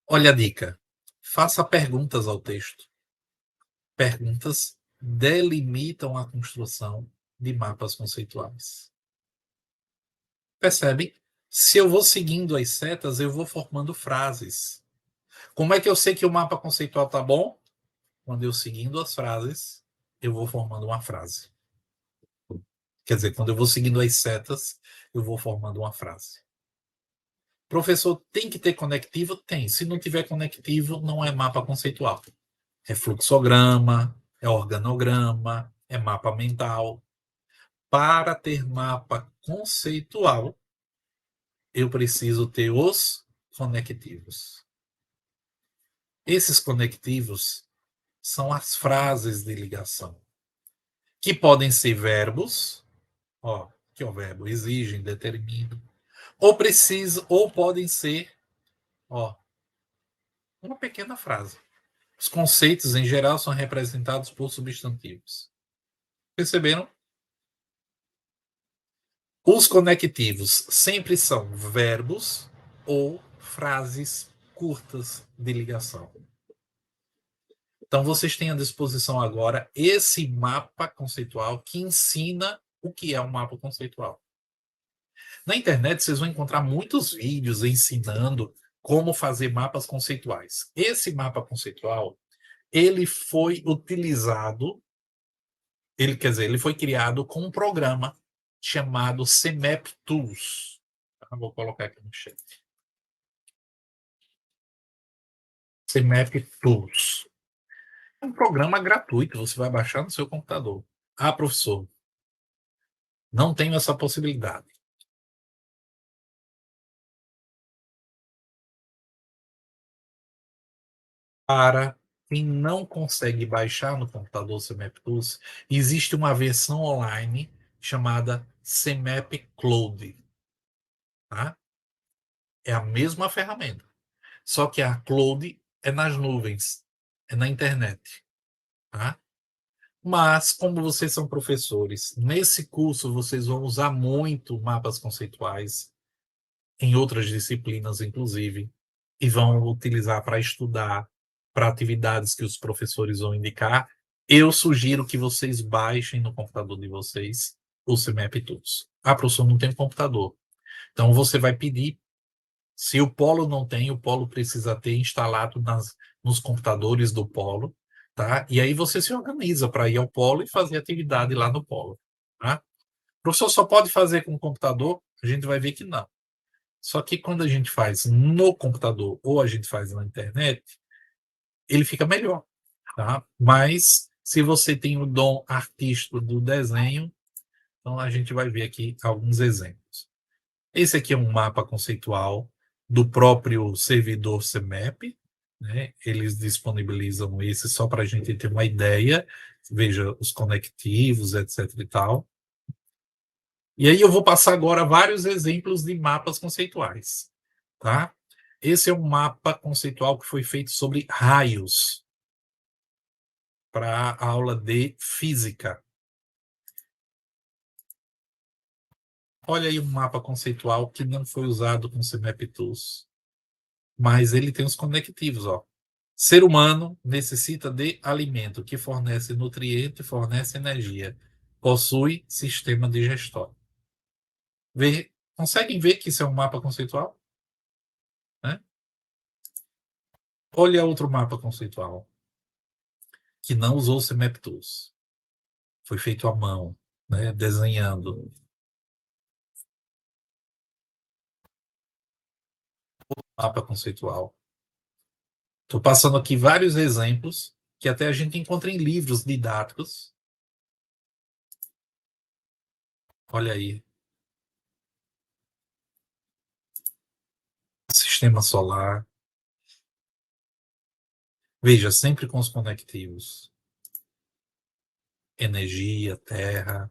Olha a dica. Faça perguntas ao texto. Perguntas delimitam a construção de mapas conceituais. Percebem? Se eu vou seguindo as setas, eu vou formando frases. Como é que eu sei que o mapa conceitual está bom? Quando eu seguindo as frases, eu vou formando uma frase. Quer dizer, quando eu vou seguindo as setas, eu vou formando uma frase. Professor, tem que ter conectivo? Tem. Se não tiver conectivo, não é mapa conceitual. É fluxograma, é organograma, é mapa mental. Para ter mapa conceitual, eu preciso ter os conectivos. Esses conectivos são as frases de ligação, que podem ser verbos, que é o verbo exigem, determinam, ou precisa, ou podem ser, uma pequena frase. Os conceitos, em geral, são representados por substantivos. Perceberam? Os conectivos sempre são verbos ou frases curtas de ligação. Então, vocês têm à disposição agora esse mapa conceitual que ensina o que é um mapa conceitual. Na internet, vocês vão encontrar muitos vídeos ensinando como fazer mapas conceituais. Esse mapa conceitual, ele foi utilizado, ele foi criado com um programa chamado CMap Tools. Vou colocar aqui no chat. CMap Tools. É um programa gratuito, você vai baixar no seu computador. Ah, professor, não tenho essa possibilidade. Para quem não consegue baixar no computador CMap Tools, existe uma versão online chamada CMap Cloud. Tá? É a mesma ferramenta. Só que a Cloud é nas nuvens, é na internet. Tá? Mas, como vocês são professores, nesse curso vocês vão usar muito mapas conceituais, em outras disciplinas, inclusive, e vão utilizar para estudar, para atividades que os professores vão indicar. Eu sugiro que vocês baixem no computador de vocês o CMap Tools. Ah, professor, não tem computador. Então, você vai pedir. Se o Polo não tem, o Polo precisa ter instalado nos computadores do Polo, tá? E aí você se organiza para ir ao Polo e fazer atividade lá no Polo, tá? O professor só pode fazer com o computador? A gente vai ver que não. Só que quando a gente faz no computador ou a gente faz na internet, ele fica melhor, tá? Mas se você tem o dom artístico do desenho, então a gente vai ver aqui alguns exemplos. Esse aqui é um mapa conceitual do próprio servidor CMap, né? Eles disponibilizam esse só para a gente ter uma ideia, veja os conectivos, etc e tal. E aí eu vou passar agora vários exemplos de mapas conceituais, tá? Esse é um mapa conceitual que foi feito sobre raios para a aula de física. Olha aí um mapa conceitual que não foi usado com CMap Tools, mas ele tem os conectivos, Ser humano necessita de alimento que fornece nutriente e fornece energia. possui sistema digestório. Conseguem ver que isso é um mapa conceitual? Né? Olha outro mapa conceitual, que não usou Semeptus. Foi feito à mão, né, desenhando. Mapa conceitual. Estou passando aqui vários exemplos que até a gente encontra em livros didáticos. Olha aí. Sistema solar. Veja, sempre com os conectivos. Energia, terra,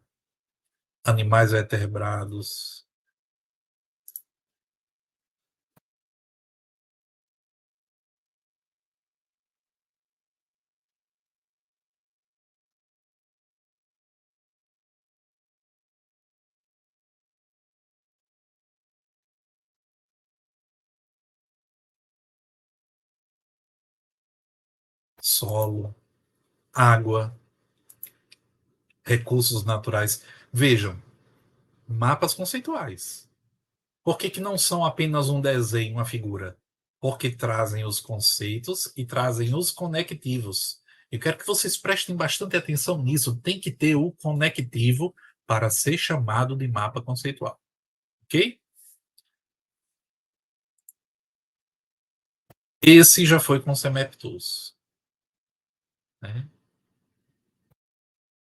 animais vertebrados. Solo, água, recursos naturais. Vejam, mapas conceituais. Por que não são apenas um desenho, uma figura? Porque trazem os conceitos e trazem os conectivos. Eu quero que vocês prestem bastante atenção nisso. Tem que ter o conectivo para ser chamado de mapa conceitual. Ok? Esse já foi com Semeptus. Né?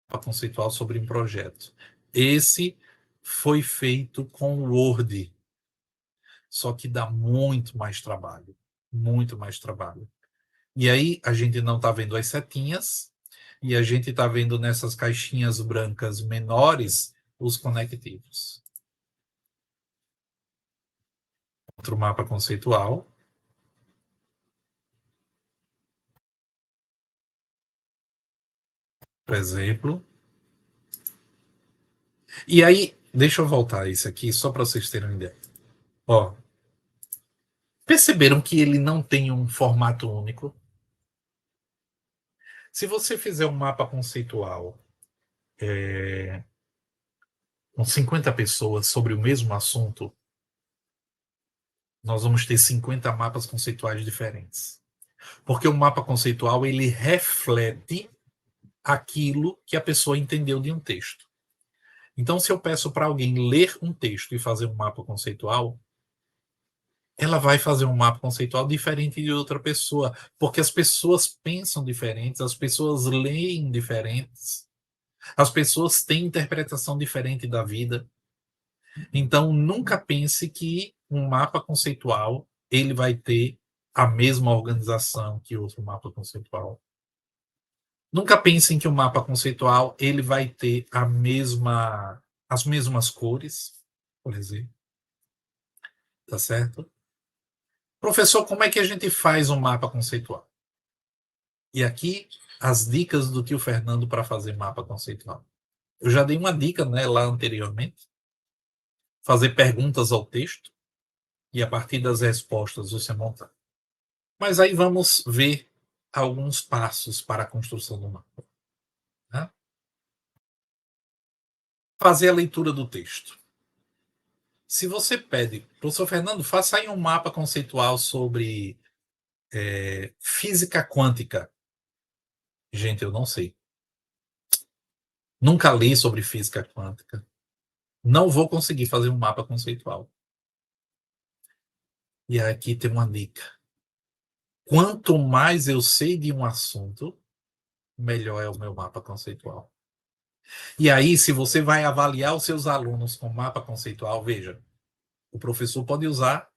Mapa conceitual sobre um projeto. Esse foi feito com Word. Só que dá muito mais trabalho. Muito mais trabalho. E aí a gente não está vendo as setinhas e a gente está vendo nessas caixinhas brancas menores os conectivos. Outro mapa conceitual. Por exemplo. E aí, deixa eu voltar a isso aqui, só para vocês terem uma ideia. Ó, perceberam que ele não tem um formato único? Se você fizer um mapa conceitual com 50 pessoas sobre o mesmo assunto, nós vamos ter 50 mapas conceituais diferentes. Porque o mapa conceitual, ele reflete aquilo que a pessoa entendeu de um texto. Então, se eu peço para alguém ler um texto e fazer um mapa conceitual, ela vai fazer um mapa conceitual diferente de outra pessoa, porque as pessoas pensam diferentes, as pessoas leem diferentes, as pessoas têm interpretação diferente da vida. Então, nunca pense que um mapa conceitual ele vai ter a mesma organização que outro mapa conceitual. Nunca pensem que o mapa conceitual ele vai ter as mesmas cores, por exemplo. Tá certo? Professor, como é que a gente faz um mapa conceitual? E aqui as dicas do tio Fernando para fazer mapa conceitual. Eu já dei uma dica, né, lá anteriormente. Fazer perguntas ao texto e a partir das respostas você montar. Mas aí vamos ver alguns passos para a construção do mapa. Né? Fazer a leitura do texto. Se você pede, professor Fernando, faça aí um mapa conceitual sobre física quântica. Gente, eu não sei. Nunca li sobre física quântica. Não vou conseguir fazer um mapa conceitual. E aqui tem uma dica. Quanto mais eu sei de um assunto, melhor é o meu mapa conceitual. E aí, se você vai avaliar os seus alunos com mapa conceitual, veja, o professor pode usar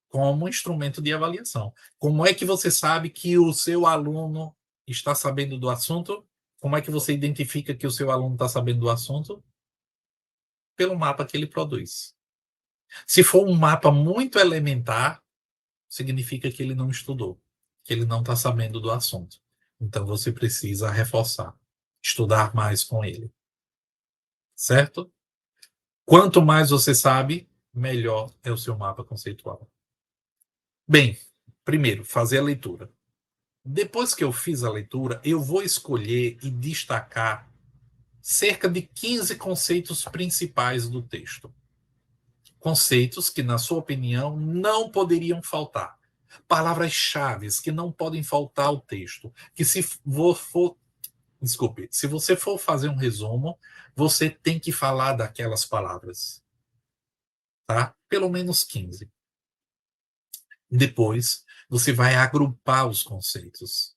como instrumento de avaliação. Como é que você sabe que o seu aluno está sabendo do assunto? Como é que você identifica que o seu aluno está sabendo do assunto? Pelo mapa que ele produz. Se for um mapa muito elementar, significa que ele não estudou, que ele não está sabendo do assunto. Então você precisa reforçar, estudar mais com ele. Certo? Quanto mais você sabe, melhor é o seu mapa conceitual. Bem, primeiro, fazer a leitura. Depois que eu fiz a leitura, eu vou escolher e destacar cerca de 15 conceitos principais do texto. Conceitos que, na sua opinião, não poderiam faltar. Palavras-chave que não podem faltar ao texto. Que desculpe, se você for fazer um resumo, você tem que falar daquelas palavras. Tá? Pelo menos 15. Depois, você vai agrupar os conceitos,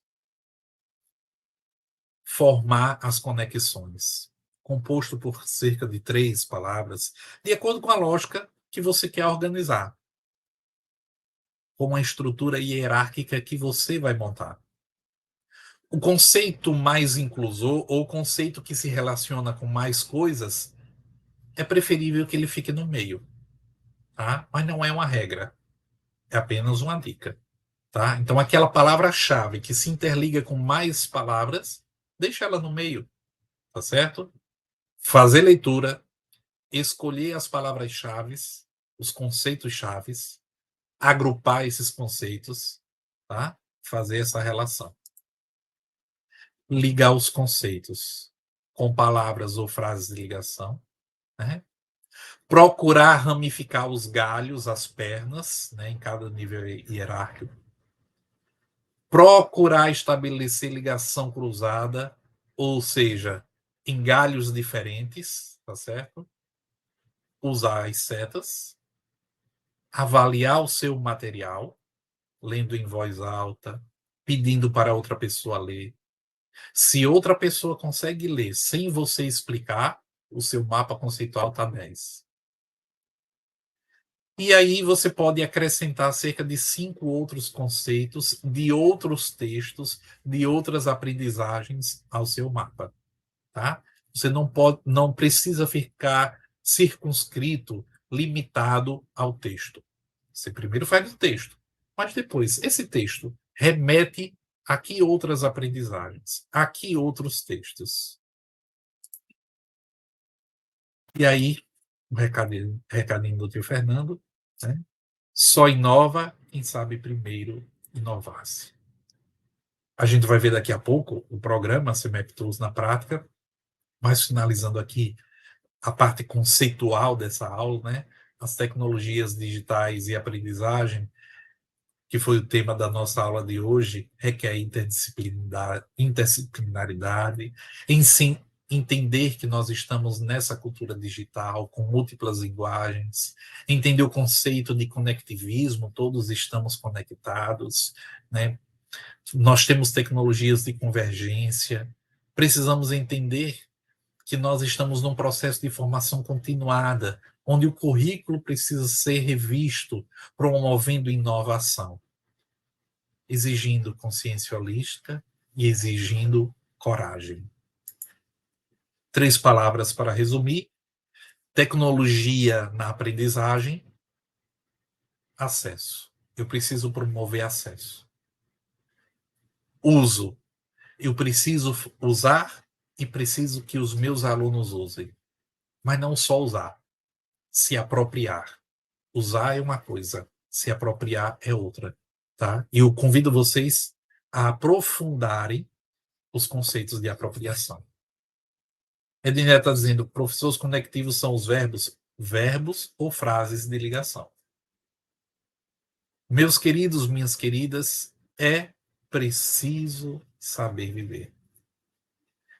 formar as conexões, composto por cerca de 3 palavras, de acordo com a lógica que você quer organizar, com uma estrutura hierárquica que você vai montar. O conceito mais inclusor, ou o conceito que se relaciona com mais coisas, é preferível que ele fique no meio, tá? Mas não é uma regra, é apenas uma dica. Tá? Então, aquela palavra-chave que se interliga com mais palavras, deixa ela no meio, tá certo? Fazer leitura, escolher as palavras-chave, os conceitos-chaves, agrupar esses conceitos, tá? Fazer essa relação. Ligar os conceitos com palavras ou frases de ligação, né? Procurar ramificar os galhos, as pernas, né, em cada nível hierárquico. Procurar estabelecer ligação cruzada, ou seja, em galhos diferentes, tá certo? Usar as setas, avaliar o seu material, lendo em voz alta, pedindo para outra pessoa ler. Se outra pessoa consegue ler sem você explicar, o seu mapa conceitual está 10. E aí você pode acrescentar cerca de 5 outros conceitos de outros textos, de outras aprendizagens ao seu mapa, tá? Você não precisa ficar circunscrito, limitado ao texto. Você primeiro faz o texto, mas depois esse texto remete a que outras aprendizagens, a que outros textos. E aí, o recadinho do tio Fernando, né? Só inova quem sabe primeiro inovar-se. A gente vai ver daqui a pouco o programa CMEP Tools na prática, mas finalizando aqui a parte conceitual dessa aula, né? As tecnologias digitais e aprendizagem, que foi o tema da nossa aula de hoje, requer interdisciplinaridade, entender que nós estamos nessa cultura digital, com múltiplas linguagens, entender o conceito de conectivismo, todos estamos conectados, né? Nós temos tecnologias de convergência, precisamos entender que nós estamos num processo de formação continuada, onde o currículo precisa ser revisto, promovendo inovação, exigindo consciência holística e exigindo coragem. 3 palavras para resumir: tecnologia na aprendizagem, acesso. Eu preciso promover acesso. Uso. Eu preciso usar e preciso que os meus alunos usem. Mas não só usar, se apropriar. Usar é uma coisa, se apropriar é outra, tá? E eu convido vocês a aprofundarem os conceitos de apropriação. Ednet está dizendo: professores conectivos são os verbos ou frases de ligação. Meus queridos, minhas queridas, é preciso saber viver.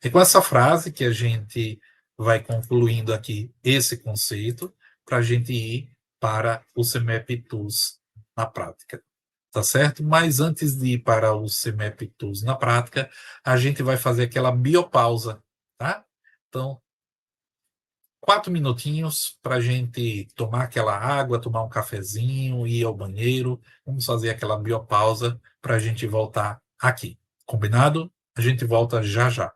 É com essa frase que a gente vai concluindo aqui esse conceito, para a gente ir para o CMEP Tools na prática. Tá certo? Mas antes de ir para o CMEP Tools na prática, a gente vai fazer aquela biopausa, tá? Então, 4 minutinhos para a gente tomar aquela água, tomar um cafezinho, ir ao banheiro. Vamos fazer aquela biopausa para a gente voltar aqui. Combinado? A gente volta já já.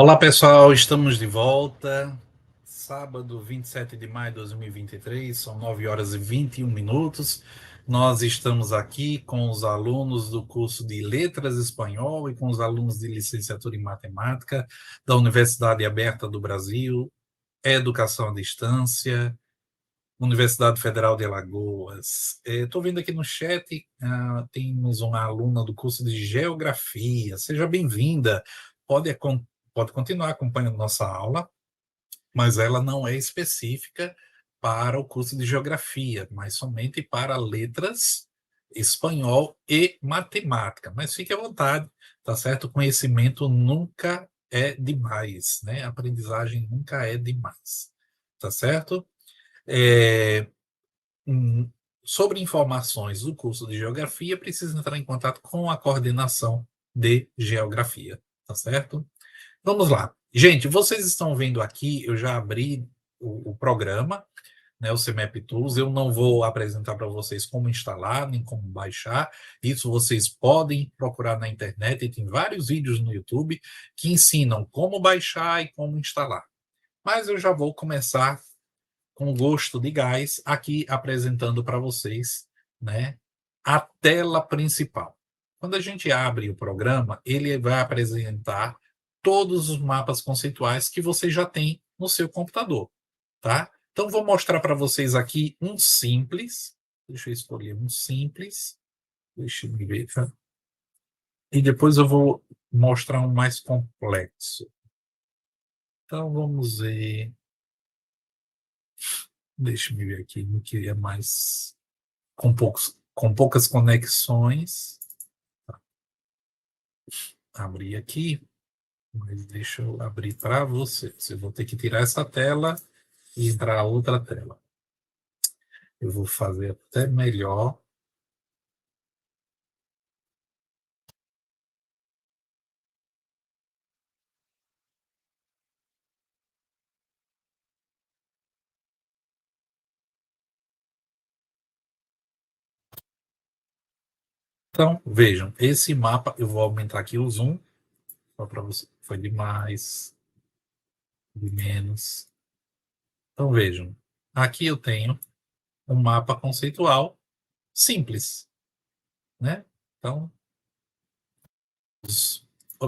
Olá, pessoal, estamos de volta. Sábado, 27 de maio de 2023, são 9h21. Nós estamos aqui com os alunos do curso de Letras Espanhol e com os alunos de licenciatura em Matemática da Universidade Aberta do Brasil, Educação à Distância, Universidade Federal de Alagoas. Estou vendo aqui no chat, temos uma aluna do curso de Geografia. Seja bem-vinda. Pode continuar acompanhando nossa aula, mas ela não é específica para o curso de Geografia, mas somente para letras, espanhol e matemática. Mas fique à vontade, tá certo? O conhecimento nunca é demais, né? A aprendizagem nunca é demais, tá certo? É, sobre informações do curso de Geografia, precisa entrar em contato com a coordenação de Geografia, tá certo? Vamos lá. Gente, vocês estão vendo aqui, eu já abri o programa, né, o CMAP Tools. Eu não vou apresentar para vocês como instalar, nem como baixar. Isso vocês podem procurar na internet, e tem vários vídeos no YouTube que ensinam como baixar e como instalar. Mas eu já vou começar com gosto de gás aqui apresentando para vocês, né, a tela principal. Quando a gente abre o programa, ele vai apresentar todos os mapas conceituais que você já tem no seu computador, tá? Então, vou mostrar para vocês aqui um simples. Deixa eu escolher um simples. Deixa eu ver. E depois eu vou mostrar um mais complexo. Então, vamos ver. Deixa eu ver aqui no que é mais com poucas conexões. Abrir aqui, mas deixa eu abrir para você. Eu vou ter que tirar essa tela e entrar a outra tela. Eu vou fazer até melhor. Então, vejam, esse mapa, eu vou aumentar aqui o zoom, só para você. Foi de mais, de menos. Então, vejam, aqui eu tenho um mapa conceitual simples, né? Então,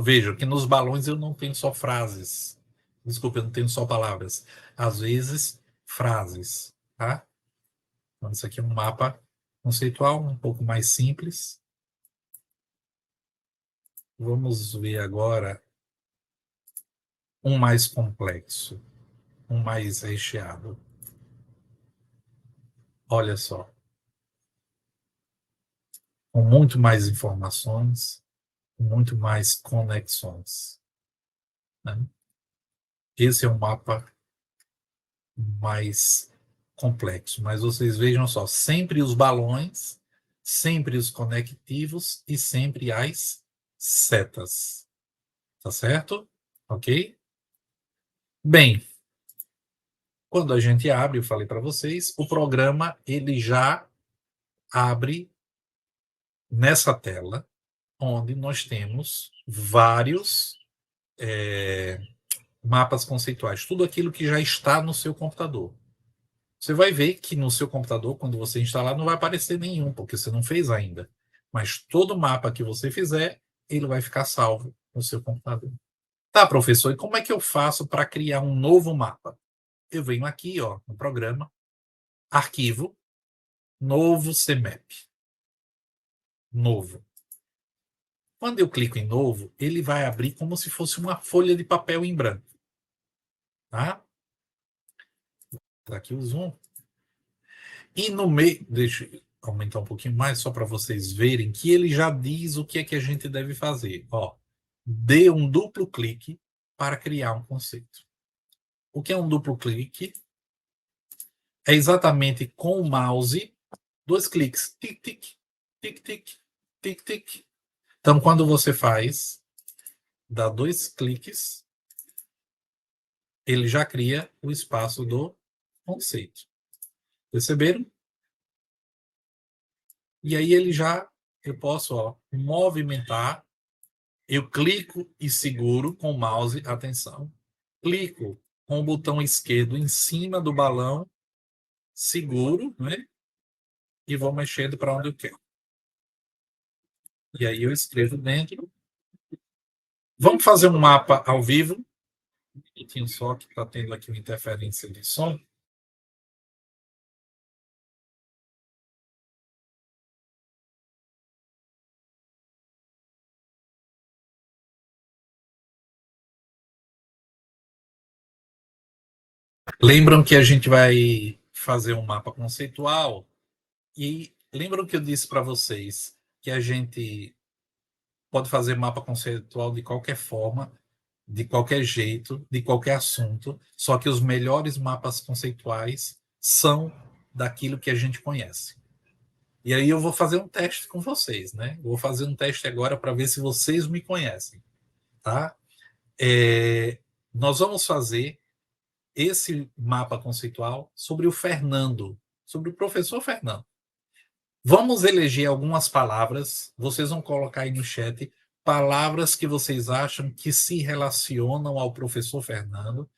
vejo que nos balões eu não tenho só frases. Desculpa, eu não tenho só palavras. Às vezes, frases, tá? Então, isso aqui é um mapa conceitual um pouco mais simples. Vamos ver agora um mais complexo, um mais recheado. Olha só, com muito mais informações, com muito mais conexões, né? Esse é um mapa mais complexo, mas vocês vejam só, sempre os balões, sempre os conectivos e sempre as setas, tá certo? Ok? Bem, quando a gente abre, eu falei para vocês, o programa ele já abre nessa tela, onde nós temos vários mapas conceituais, tudo aquilo que já está no seu computador. Você vai ver que no seu computador, quando você instalar, não vai aparecer nenhum, porque você não fez ainda. Mas todo mapa que você fizer, ele vai ficar salvo no seu computador. Tá, professor, e como é que eu faço para criar um novo mapa? Eu venho aqui, ó, no programa, arquivo, novo CMAP. Novo. Quando eu clico em novo, ele vai abrir como se fosse uma folha de papel em branco. Tá? Tá aqui o zoom. E no meio, deixa eu aumentar um pouquinho mais, só para vocês verem que ele já diz o que é que a gente deve fazer. Ó, dê um duplo clique para criar um conceito. O que é um duplo clique? É exatamente com o mouse, 2 cliques. Tic, tic, tic, tic, tic, tic. Então, quando você faz, dá 2 cliques, ele já cria o espaço do conceito. Perceberam? E aí ele já, eu posso, ó, movimentar Eu clico e seguro com o mouse, atenção. Clico com o botão esquerdo em cima do balão, seguro, né? E vou mexendo para onde eu quero. E aí eu escrevo dentro. Vamos fazer um mapa ao vivo. Um minutinho só, que está tendo aqui uma interferência de som. Lembram que a gente vai fazer um mapa conceitual? E lembram que eu disse para vocês que a gente pode fazer mapa conceitual de qualquer forma, de qualquer jeito, de qualquer assunto, só que os melhores mapas conceituais são daquilo que a gente conhece. E aí eu vou fazer um teste com vocês, né? Vou fazer um teste agora para ver se vocês me conhecem, tá? Nós vamos fazer esse mapa conceitual sobre o Fernando, sobre o professor Fernando. Vamos eleger algumas palavras, vocês vão colocar aí no chat palavras que vocês acham que se relacionam ao professor Fernando,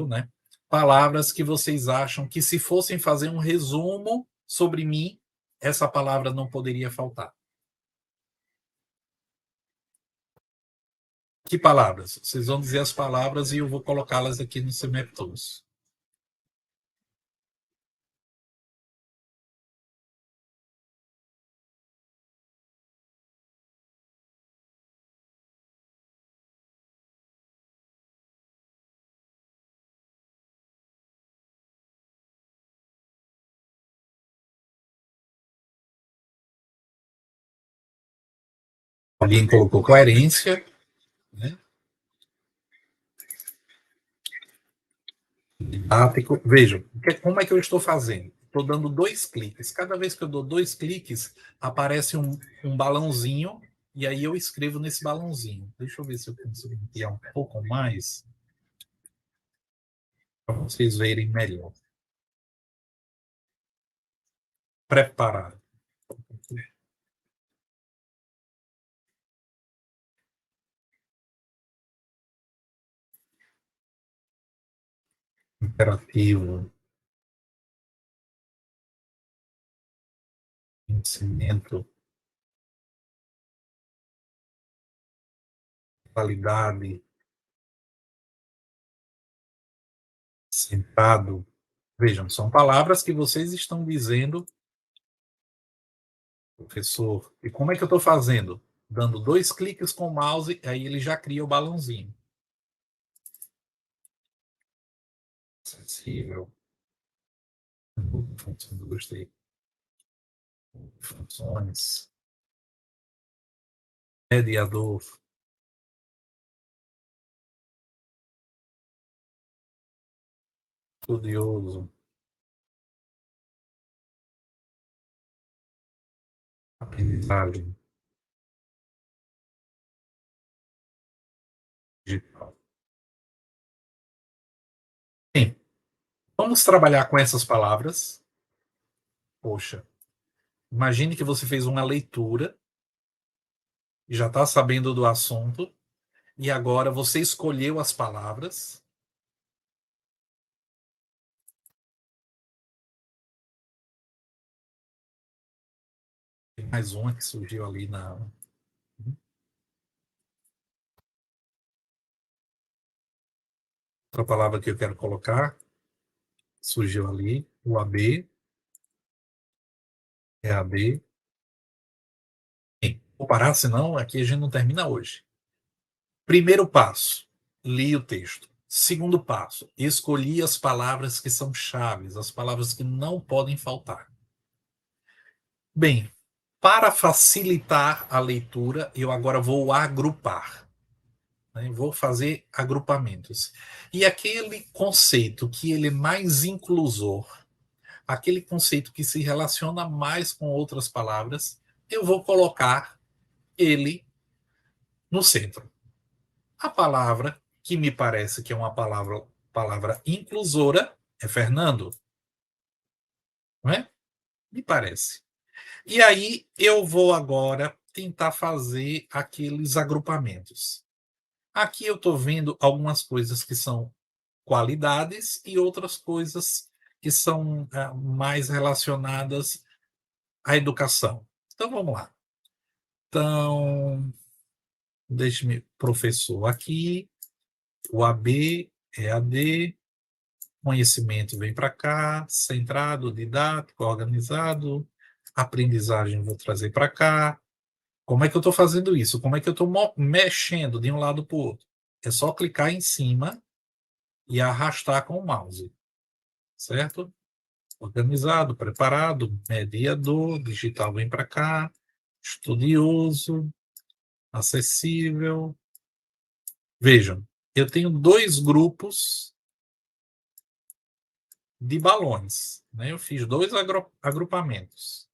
né? Palavras que vocês acham que, se fossem fazer um resumo sobre mim, essa palavra não poderia faltar. Que palavras? Vocês vão dizer as palavras e eu vou colocá-las aqui no Semeptos. Alguém colocou coerência, né? Didático. Vejam, como é que eu estou fazendo? Estou dando 2 cliques. Cada vez que eu dou 2 cliques, aparece um balãozinho, e aí eu escrevo nesse balãozinho. Deixa eu ver se eu consigo ampliar um pouco mais, para vocês verem melhor. Preparar. Imperativo. Conhecimento. Qualidade. Sentado. Vejam, são palavras que vocês estão dizendo, professor. E como é que eu estou fazendo? Dando 2 cliques com o mouse, aí ele já cria o balãozinho. Sensível. Gostei. Funções. Mediador. Estudioso. Aprendizagem. Digital. Bem, vamos trabalhar com essas palavras. Poxa, imagine que você fez uma leitura e já está sabendo do assunto, e agora você escolheu as palavras. Tem mais uma que surgiu ali na. Outra palavra que eu quero colocar surgiu ali, o AB, EAD. Bem, vou parar, senão aqui a gente não termina hoje. Primeiro passo, li o texto. Segundo passo, escolhi as palavras que são chaves, as palavras que não podem faltar. Bem, para facilitar a leitura, eu agora vou agrupar. Né? Vou fazer agrupamentos. E aquele conceito que ele é mais inclusor, aquele conceito que se relaciona mais com outras palavras, eu vou colocar ele no centro. A palavra que me parece que é uma palavra inclusora é Fernando. Não é? Me parece. E aí eu vou agora tentar fazer aqueles agrupamentos. Aqui eu estou vendo algumas coisas que são qualidades e outras coisas que são mais relacionadas à educação. Então vamos lá. Então, deixe-me professor aqui, o AB, EAD, conhecimento vem para cá, centrado, didático, organizado, aprendizagem vou trazer para cá. Como é que eu estou fazendo isso? Como é que eu estou mexendo de um lado para o outro? É só clicar em cima e arrastar com o mouse, certo? Organizado, preparado, mediador, digital vem para cá, estudioso, acessível. Vejam, eu tenho 2 grupos de balões, né? Eu fiz 2 agrupamentos.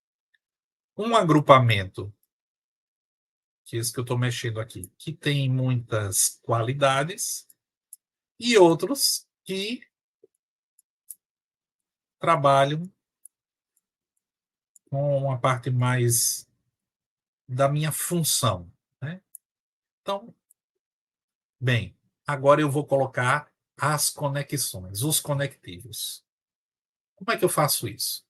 Um agrupamento, que é esse que eu estou mexendo aqui, que tem muitas qualidades, e outros que trabalham com uma parte mais da minha função, né? Então, bem, agora eu vou colocar as conexões, os conectivos. Como é que eu faço isso?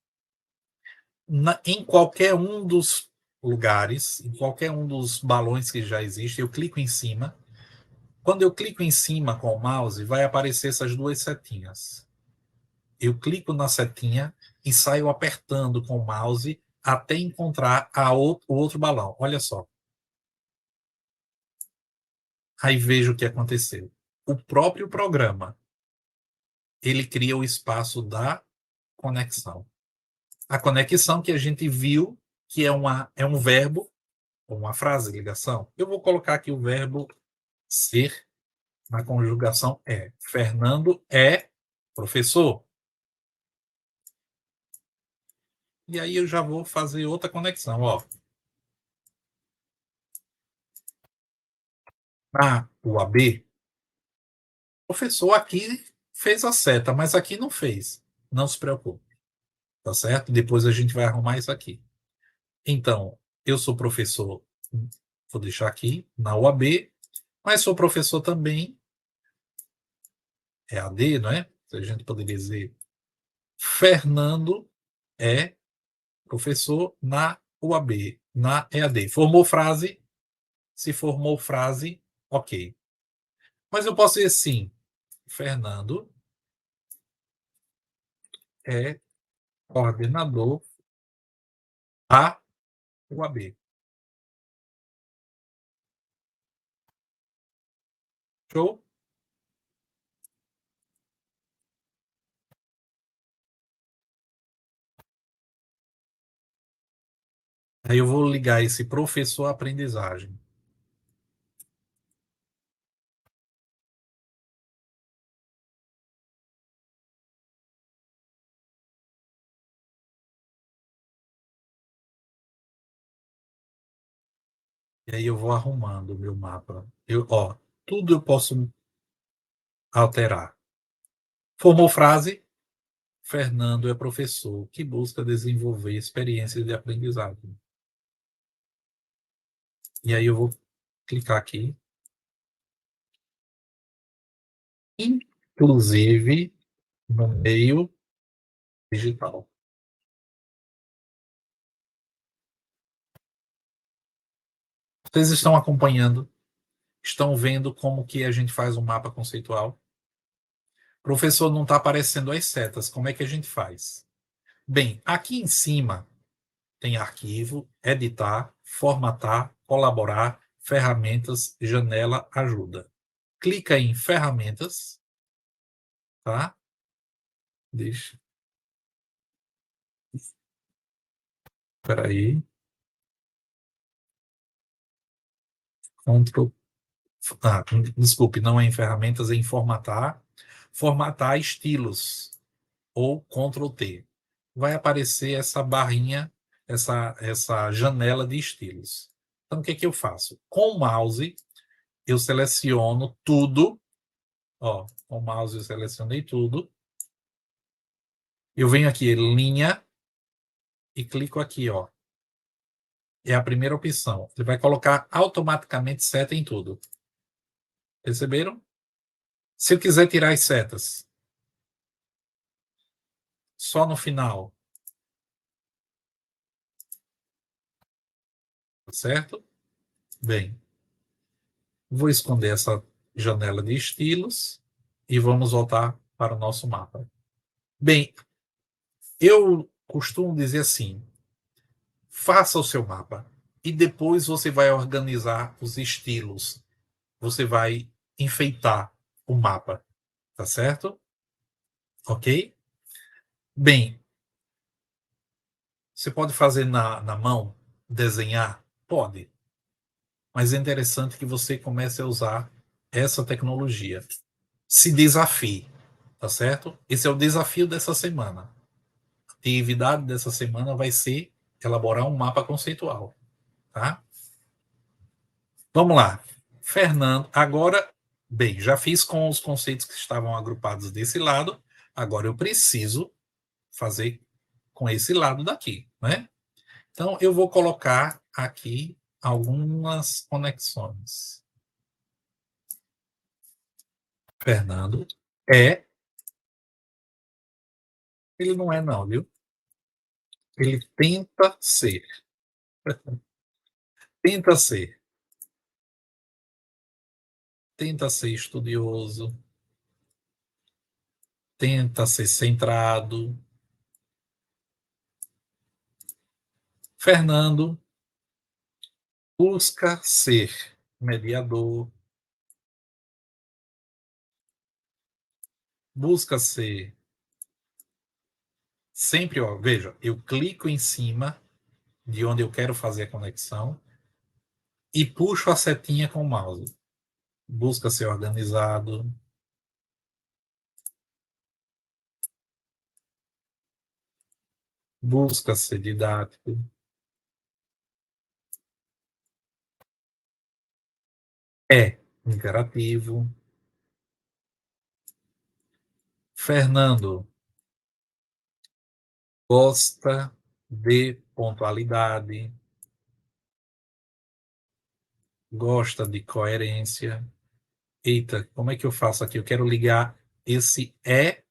Em qualquer um dos lugares, em qualquer um dos balões que já existem, eu clico em cima. Quando eu clico em cima com o mouse, vai aparecer essas 2 setinhas. Eu clico na setinha e saio apertando com o mouse até encontrar o outro balão. Olha só. Aí vejo o que aconteceu. O próprio programa, ele cria o espaço da conexão. A conexão que a gente viu que é um verbo, uma frase, ligação. Eu vou colocar aqui o verbo ser na conjugação é. Fernando é professor. E aí eu já vou fazer outra conexão, ó. O AB, o professor aqui fez a seta, mas aqui não fez. Não se preocupe, tá certo? Depois a gente vai arrumar isso aqui. Então, eu sou professor, vou deixar aqui, na UAB, mas sou professor também, EAD, não é? A gente poderia dizer, Fernando é professor na UAB, na EAD. Formou frase? Se formou frase, ok. Mas eu posso dizer sim, Fernando é coordenador da UAB. Show? Aí eu vou ligar esse professor à aprendizagem. E aí eu vou arrumando o meu mapa. Tudo eu posso alterar. Formou frase? Fernando é professor que busca desenvolver experiências de aprendizagem. E aí eu vou clicar aqui. Inclusive no meio digital. Vocês estão acompanhando? Estão vendo como que a gente faz um mapa conceitual? Professor, não está aparecendo as setas. Como é que a gente faz? Bem, aqui em cima tem arquivo, editar, formatar, colaborar, ferramentas, janela, ajuda. Clica em ferramentas, tá? Deixa. Espera aí. Ctrl. Desculpe, não é em ferramentas, é em formatar. Formatar estilos ou Ctrl T. Vai aparecer essa barrinha, essa janela de estilos. Então, o que eu faço? Com o mouse, eu seleciono tudo. Ó, com o mouse eu selecionei tudo. Eu venho aqui, linha, e clico aqui, ó. é a primeira opção. Ele vai colocar automaticamente seta em tudo. Perceberam? Se eu quiser tirar as setas, só no final, certo? Bem, vou esconder essa janela de estilos e vamos voltar para o nosso mapa. Bem, eu costumo dizer assim: faça o seu mapa e depois você vai organizar os estilos. Você vai enfeitar o mapa, tá certo? Ok? Bem, você pode fazer na mão, desenhar? Pode, mas é interessante que você comece a usar essa tecnologia. Se desafie, tá certo? Esse é o desafio dessa semana. A atividade dessa semana vai ser elaborar um mapa conceitual, tá? Vamos lá. Fernando, agora, bem, já fiz com os conceitos que estavam agrupados desse lado, agora eu preciso fazer com esse lado daqui, né? Então, eu vou colocar aqui algumas conexões. Fernando é. Ele não é, não, viu? Ele tenta ser. Tenta ser. Tenta ser estudioso. Tenta ser centrado. Fernando busca ser mediador. Busca ser. Sempre, ó, veja, eu clico em cima de onde eu quero fazer a conexão e puxo a setinha com o mouse. Busca ser organizado. Busca ser didático. É interativo. Fernando gosta de pontualidade. Gosta de coerência. Eita, como é que eu faço aqui? Eu quero ligar esse é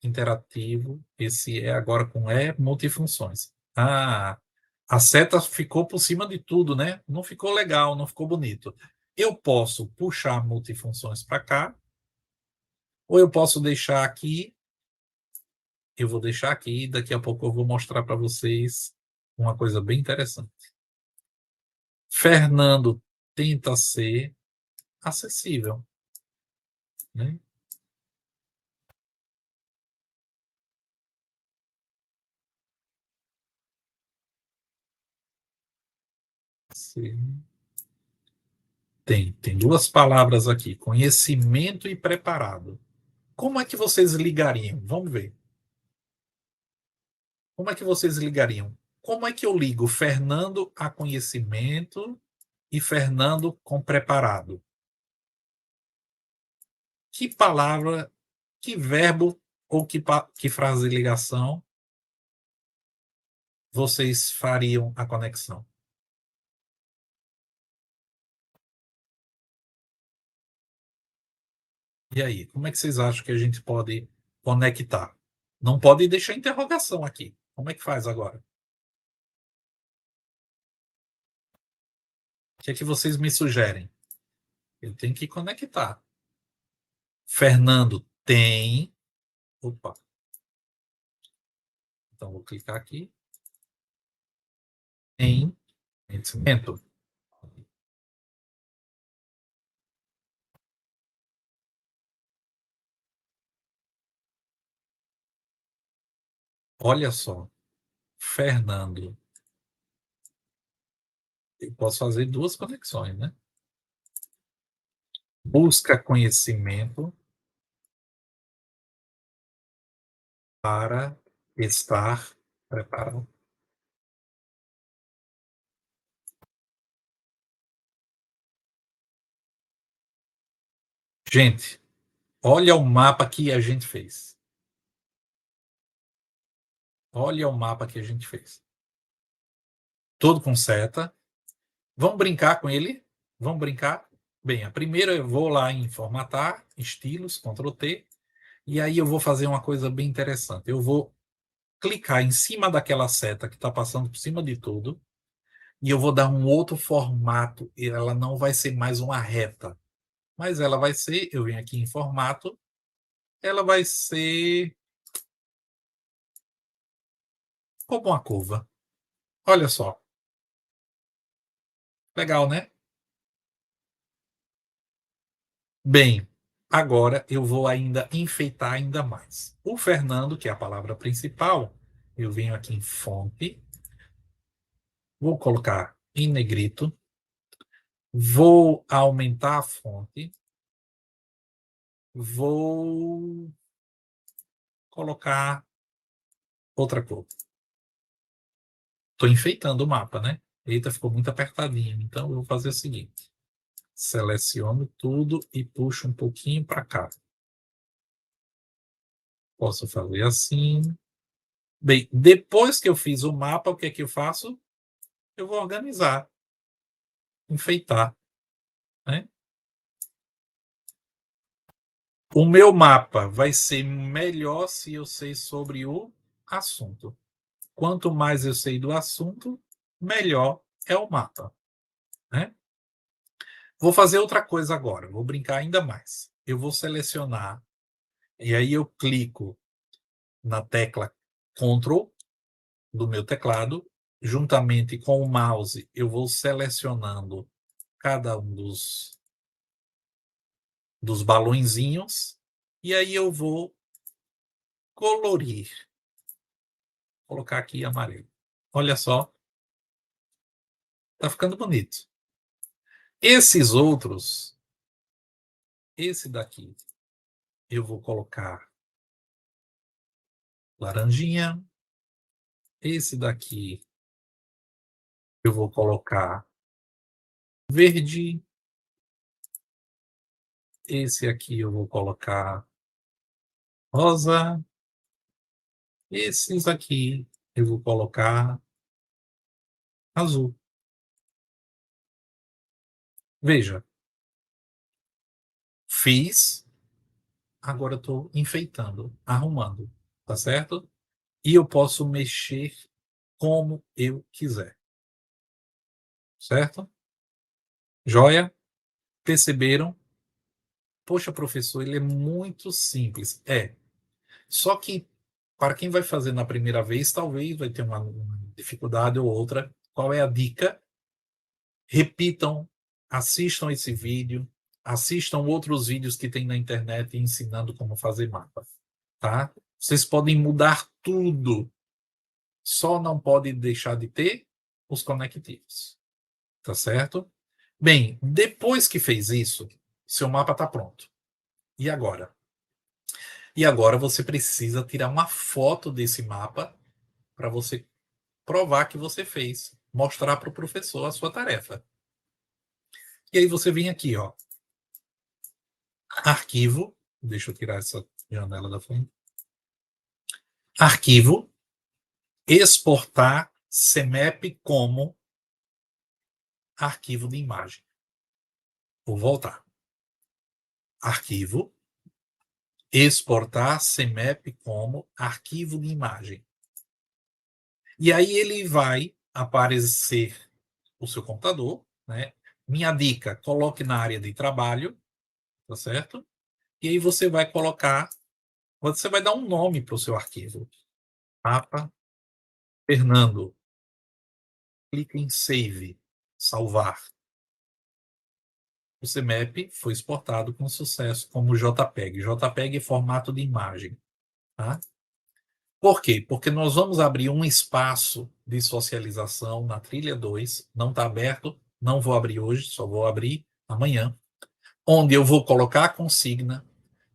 interativo, esse é agora com é multifunções. Ah, a seta ficou por cima de tudo, né? Não ficou legal, não ficou bonito. Eu posso puxar multifunções para cá, ou eu posso deixar aqui. Eu vou deixar aqui, daqui a pouco eu vou mostrar para vocês uma coisa bem interessante. Fernando tenta ser acessível, né? Tem duas palavras aqui: conhecimento e preparado. Como é que vocês ligariam? Vamos ver. Como é que vocês ligariam? Como é que eu ligo Fernando a conhecimento e Fernando com preparado? Que palavra, que verbo ou que frase de ligação vocês fariam a conexão? E aí, como é que vocês acham que a gente pode conectar? Não pode deixar interrogação aqui. Como é que faz agora? O que é que vocês me sugerem? Eu tenho que conectar. Fernando tem. Opa, então vou clicar aqui em conhecimento. Olha só, Fernando. Eu posso fazer duas conexões, né? Busca conhecimento para estar preparado. Gente, olha o mapa que a gente fez. Olha o mapa que a gente fez. todo com seta. Vamos brincar com ele? Vamos brincar? Bem, a primeira eu vou lá em formatar, estilos, Ctrl T, e aí eu vou fazer uma coisa bem interessante. Eu vou clicar em cima daquela seta que está passando por cima de tudo, e eu vou dar um outro formato, e ela não vai ser mais uma reta, mas ela vai ser, eu venho aqui em formato, ela vai ser como uma curva. Olha só. Legal, né? Bem, agora eu vou ainda enfeitar ainda mais. O Fernando, que é a palavra principal, eu venho aqui em fonte, vou colocar em negrito, vou aumentar a fonte, vou colocar outra cor. Estou enfeitando o mapa, né? Eita, ficou muito apertadinho. Então eu vou fazer o seguinte: seleciono tudo e puxo um pouquinho para cá. Posso fazer assim. Bem, depois que eu fiz o mapa, o que é que eu faço? Eu vou organizar, enfeitar, né? O meu mapa vai ser melhor se eu sei sobre o assunto. Quanto mais eu sei do assunto, melhor é o mapa, né? Vou fazer outra coisa agora, vou brincar ainda mais. Eu vou selecionar, e aí eu clico na tecla Ctrl do meu teclado, juntamente com o mouse, eu vou selecionando cada um dos balõezinhos, e aí eu vou colorir. Vou colocar aqui amarelo. Olha só, tá ficando bonito. Esses outros, esse daqui, eu vou colocar laranjinha. Esse daqui, eu vou colocar verde. Esse aqui eu vou colocar rosa. Esses aqui eu vou colocar azul. Veja, fiz, agora estou enfeitando, arrumando, tá certo? E eu posso mexer como eu quiser, certo? Joia? Perceberam? Poxa, professor, ele é muito simples. É. Só que, para quem vai fazer na primeira vez, talvez vai ter uma dificuldade ou outra. Qual é a dica? Repitam, assistam esse vídeo, assistam outros vídeos que tem na internet ensinando como fazer mapa, tá? Vocês podem mudar tudo, só não pode deixar de ter os conectivos, tá certo? Bem, depois que fez isso, seu mapa está pronto. E agora? E agora você precisa tirar uma foto desse mapa para você provar que você fez, mostrar para o professor a sua tarefa. E aí você vem aqui, ó, arquivo, deixa eu tirar essa janela da frente, arquivo, exportar CMAP como arquivo de imagem. Vou voltar. Arquivo, exportar CMAP como arquivo de imagem. E aí ele vai aparecer o seu computador, né? Minha dica, coloque na área de trabalho, tá certo? E aí você vai colocar, você vai dar um nome para o seu arquivo. Mapa Fernando. Clique em Save, salvar. O CMAP foi exportado com sucesso como JPEG. JPEG é formato de imagem. Tá? Por quê? Porque nós vamos abrir um espaço de socialização na trilha 2. Não está aberto, não vou abrir hoje, só vou abrir amanhã. Onde eu vou colocar a consigna,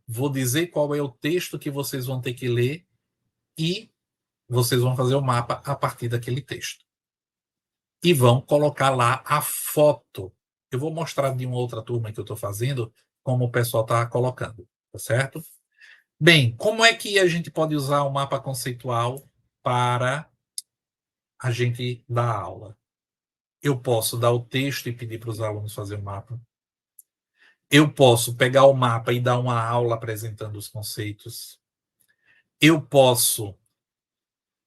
vou dizer qual é o texto que vocês vão ter que ler e vocês vão fazer o mapa a partir daquele texto. E vão colocar lá a foto. Eu vou mostrar de uma outra turma que eu estou fazendo como o pessoal está colocando, tá certo? Bem, como é que a gente pode usar o mapa conceitual para a gente dar aula? Eu posso dar o texto e pedir para os alunos fazer o mapa. Eu posso pegar o mapa e dar uma aula apresentando os conceitos. Eu posso,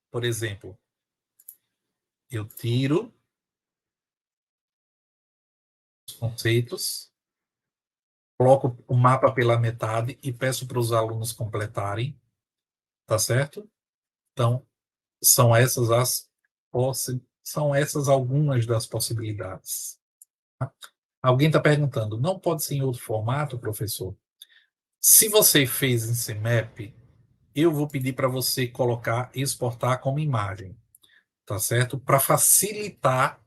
por exemplo, eu tiro os conceitos, coloco o mapa pela metade e peço para os alunos completarem, tá certo? Então, são essas algumas das possibilidades. Alguém está perguntando, não pode ser em outro formato, professor? Se você fez em CMAP, eu vou pedir para você colocar, exportar como imagem, tá certo? Para facilitar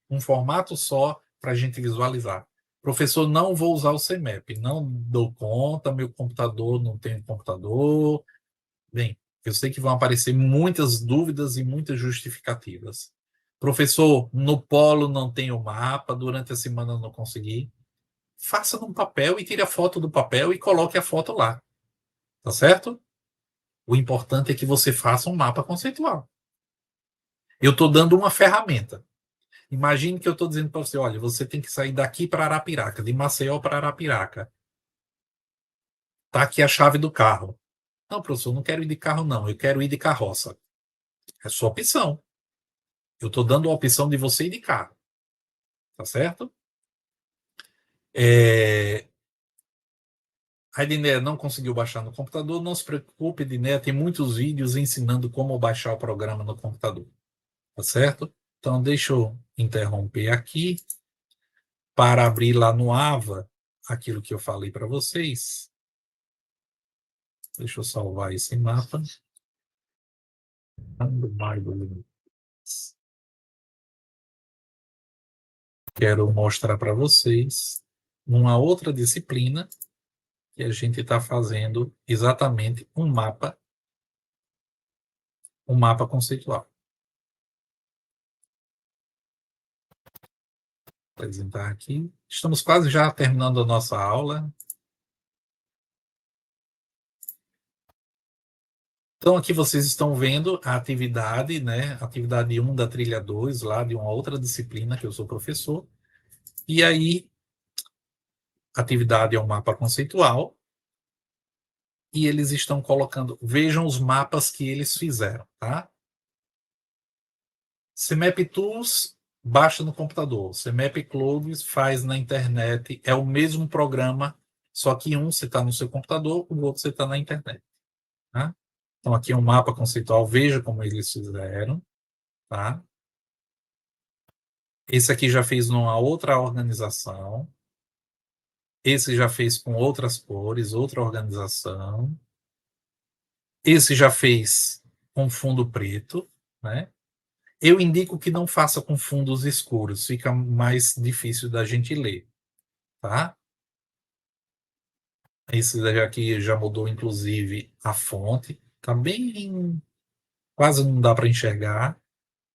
um formato só para a gente visualizar. Professor, não vou usar o CMAP, não dou conta, meu computador, não tem computador. Bem, eu sei que vão aparecer muitas dúvidas e muitas justificativas. Professor, no Polo não tem o mapa, durante a semana não consegui. Faça num papel e tire a foto do papel e coloque a foto lá. Tá certo? O importante é que você faça um mapa conceitual. Eu estou dando uma ferramenta. Imagine que eu estou dizendo para você, olha, você tem que sair daqui para Arapiraca, de Maceió para Arapiraca. Tá aqui a chave do carro. Não, professor, não quero ir de carro, não. Eu quero ir de carroça. É sua opção. Eu estou dando a opção de você ir de carro. Tá certo? A Edneia não conseguiu baixar no computador. Não se preocupe, Edneia tem muitos vídeos ensinando como baixar o programa no computador. Tá certo? Então, deixa eu interromper aqui para abrir lá no AVA aquilo que eu falei para vocês. Deixa eu salvar esse mapa. Quero mostrar para vocês uma outra disciplina que a gente está fazendo exatamente um mapa conceitual. Vou apresentar aqui. Estamos quase já terminando a nossa aula. Então, aqui vocês estão vendo a atividade, né? Atividade 1 da trilha 2, lá de uma outra disciplina que eu sou professor. E aí, a atividade é um mapa conceitual. E eles estão colocando... Vejam os mapas que eles fizeram, tá? CMAP Tools, baixa no computador. CMAP Clouds faz na internet. É o mesmo programa, só que um você está no seu computador, o outro você está na internet. Tá? Então, aqui é um mapa conceitual. Veja como eles fizeram. Tá? Esse aqui já fez numa outra organização. Esse já fez com outras cores, outra organização. Esse já fez com fundo preto, né? Eu indico que não faça com fundos escuros, fica mais difícil da gente ler, tá? Esse aqui já mudou, inclusive, a fonte. Tá bem... Quase não dá para enxergar,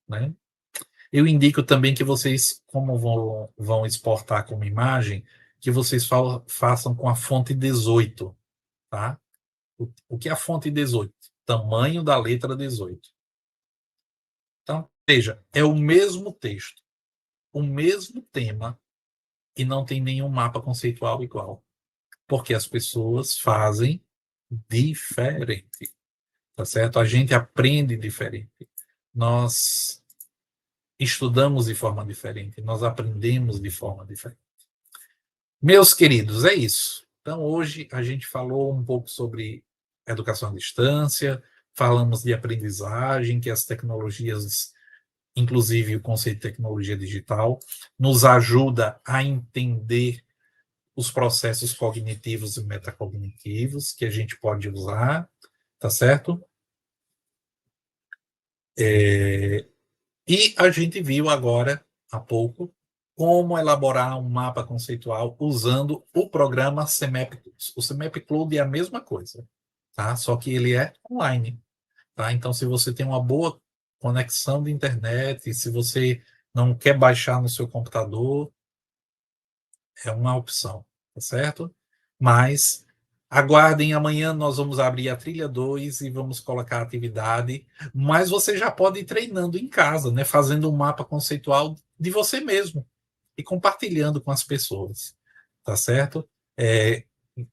né? Eu indico também que vocês, como vão exportar como imagem, que vocês façam com a fonte 18, tá? O que é a fonte 18? Tamanho da letra 18. Então, veja, é o mesmo texto, o mesmo tema, e não tem nenhum mapa conceitual igual. Porque as pessoas fazem diferente, tá certo? A gente aprende diferente. Nós estudamos de forma diferente, nós aprendemos de forma diferente. Meus queridos, é isso. Então, hoje a gente falou um pouco sobre educação à distância, falamos de aprendizagem, que as tecnologias, inclusive o conceito de tecnologia digital, nos ajuda a entender os processos cognitivos e metacognitivos que a gente pode usar, tá certo? E a gente viu agora, há pouco, como elaborar um mapa conceitual usando o programa CMAP Tools. O CMAP Cloud é a mesma coisa, tá? Só que ele é online, tá? Então, se você tem uma boa conexão de internet, se você não quer baixar no seu computador, é uma opção, tá certo? Mas Aguardem, amanhã nós vamos abrir a trilha 2 e vamos colocar a atividade, mas você já pode ir treinando em casa, né, fazendo um mapa conceitual de você mesmo e compartilhando com as pessoas, tá certo?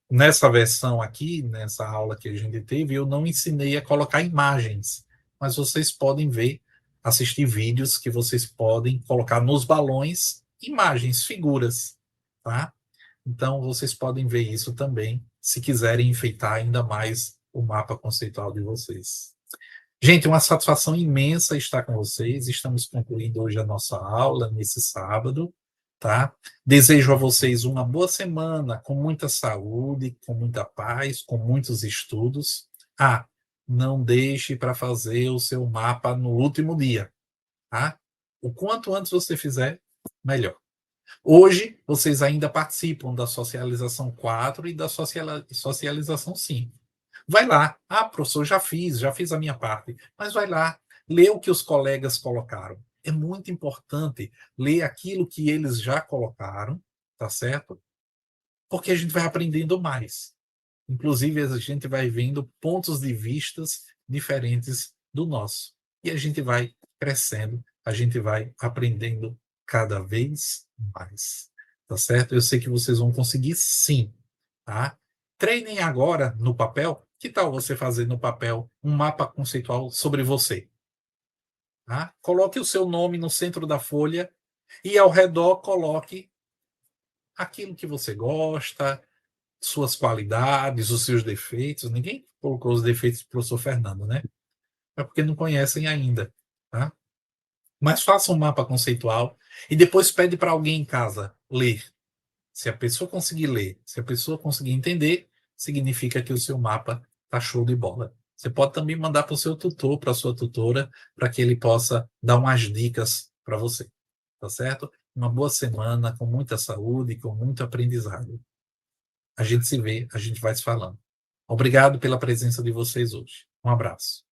Nessa versão aqui, nessa aula que a gente teve, eu não ensinei a colocar imagens, mas vocês podem ver, assistir vídeos que vocês podem colocar nos balões imagens, figuras, tá? Então, vocês podem ver isso também, se quiserem enfeitar ainda mais o mapa conceitual de vocês. Gente, uma satisfação imensa estar com vocês. Estamos concluindo hoje a nossa aula, nesse sábado, tá? Desejo a vocês uma boa semana, com muita saúde, com muita paz, com muitos estudos. Não deixe para fazer o seu mapa no último dia, tá? O quanto antes você fizer, melhor. Hoje, vocês ainda participam da socialização 4 e da socialização 5. Vai lá. Professor, já fiz a minha parte. Mas vai lá, lê o que os colegas colocaram. É muito importante ler aquilo que eles já colocaram, tá certo? Porque a gente vai aprendendo mais. Inclusive, a gente vai vendo pontos de vistas diferentes do nosso. E a gente vai crescendo, a gente vai aprendendo cada vez mais. Tá certo? Eu sei que vocês vão conseguir sim, tá? Treinem agora no papel. Que tal você fazer no papel um mapa conceitual sobre você? Tá? Coloque o seu nome no centro da folha e ao redor coloque aquilo que você gosta, suas qualidades, os seus defeitos. Ninguém colocou os defeitos do professor Fernando, né? É porque não conhecem ainda, tá? Mas faça um mapa conceitual e depois pede para alguém em casa ler. Se a pessoa conseguir ler, se a pessoa conseguir entender, significa que o seu mapa está show de bola. Você pode também mandar para o seu tutor, para a sua tutora, para que ele possa dar umas dicas para você, tá certo? Uma boa semana, com muita saúde, com muito aprendizado. A gente se vê, a gente vai se falando. Obrigado pela presença de vocês hoje. Um abraço.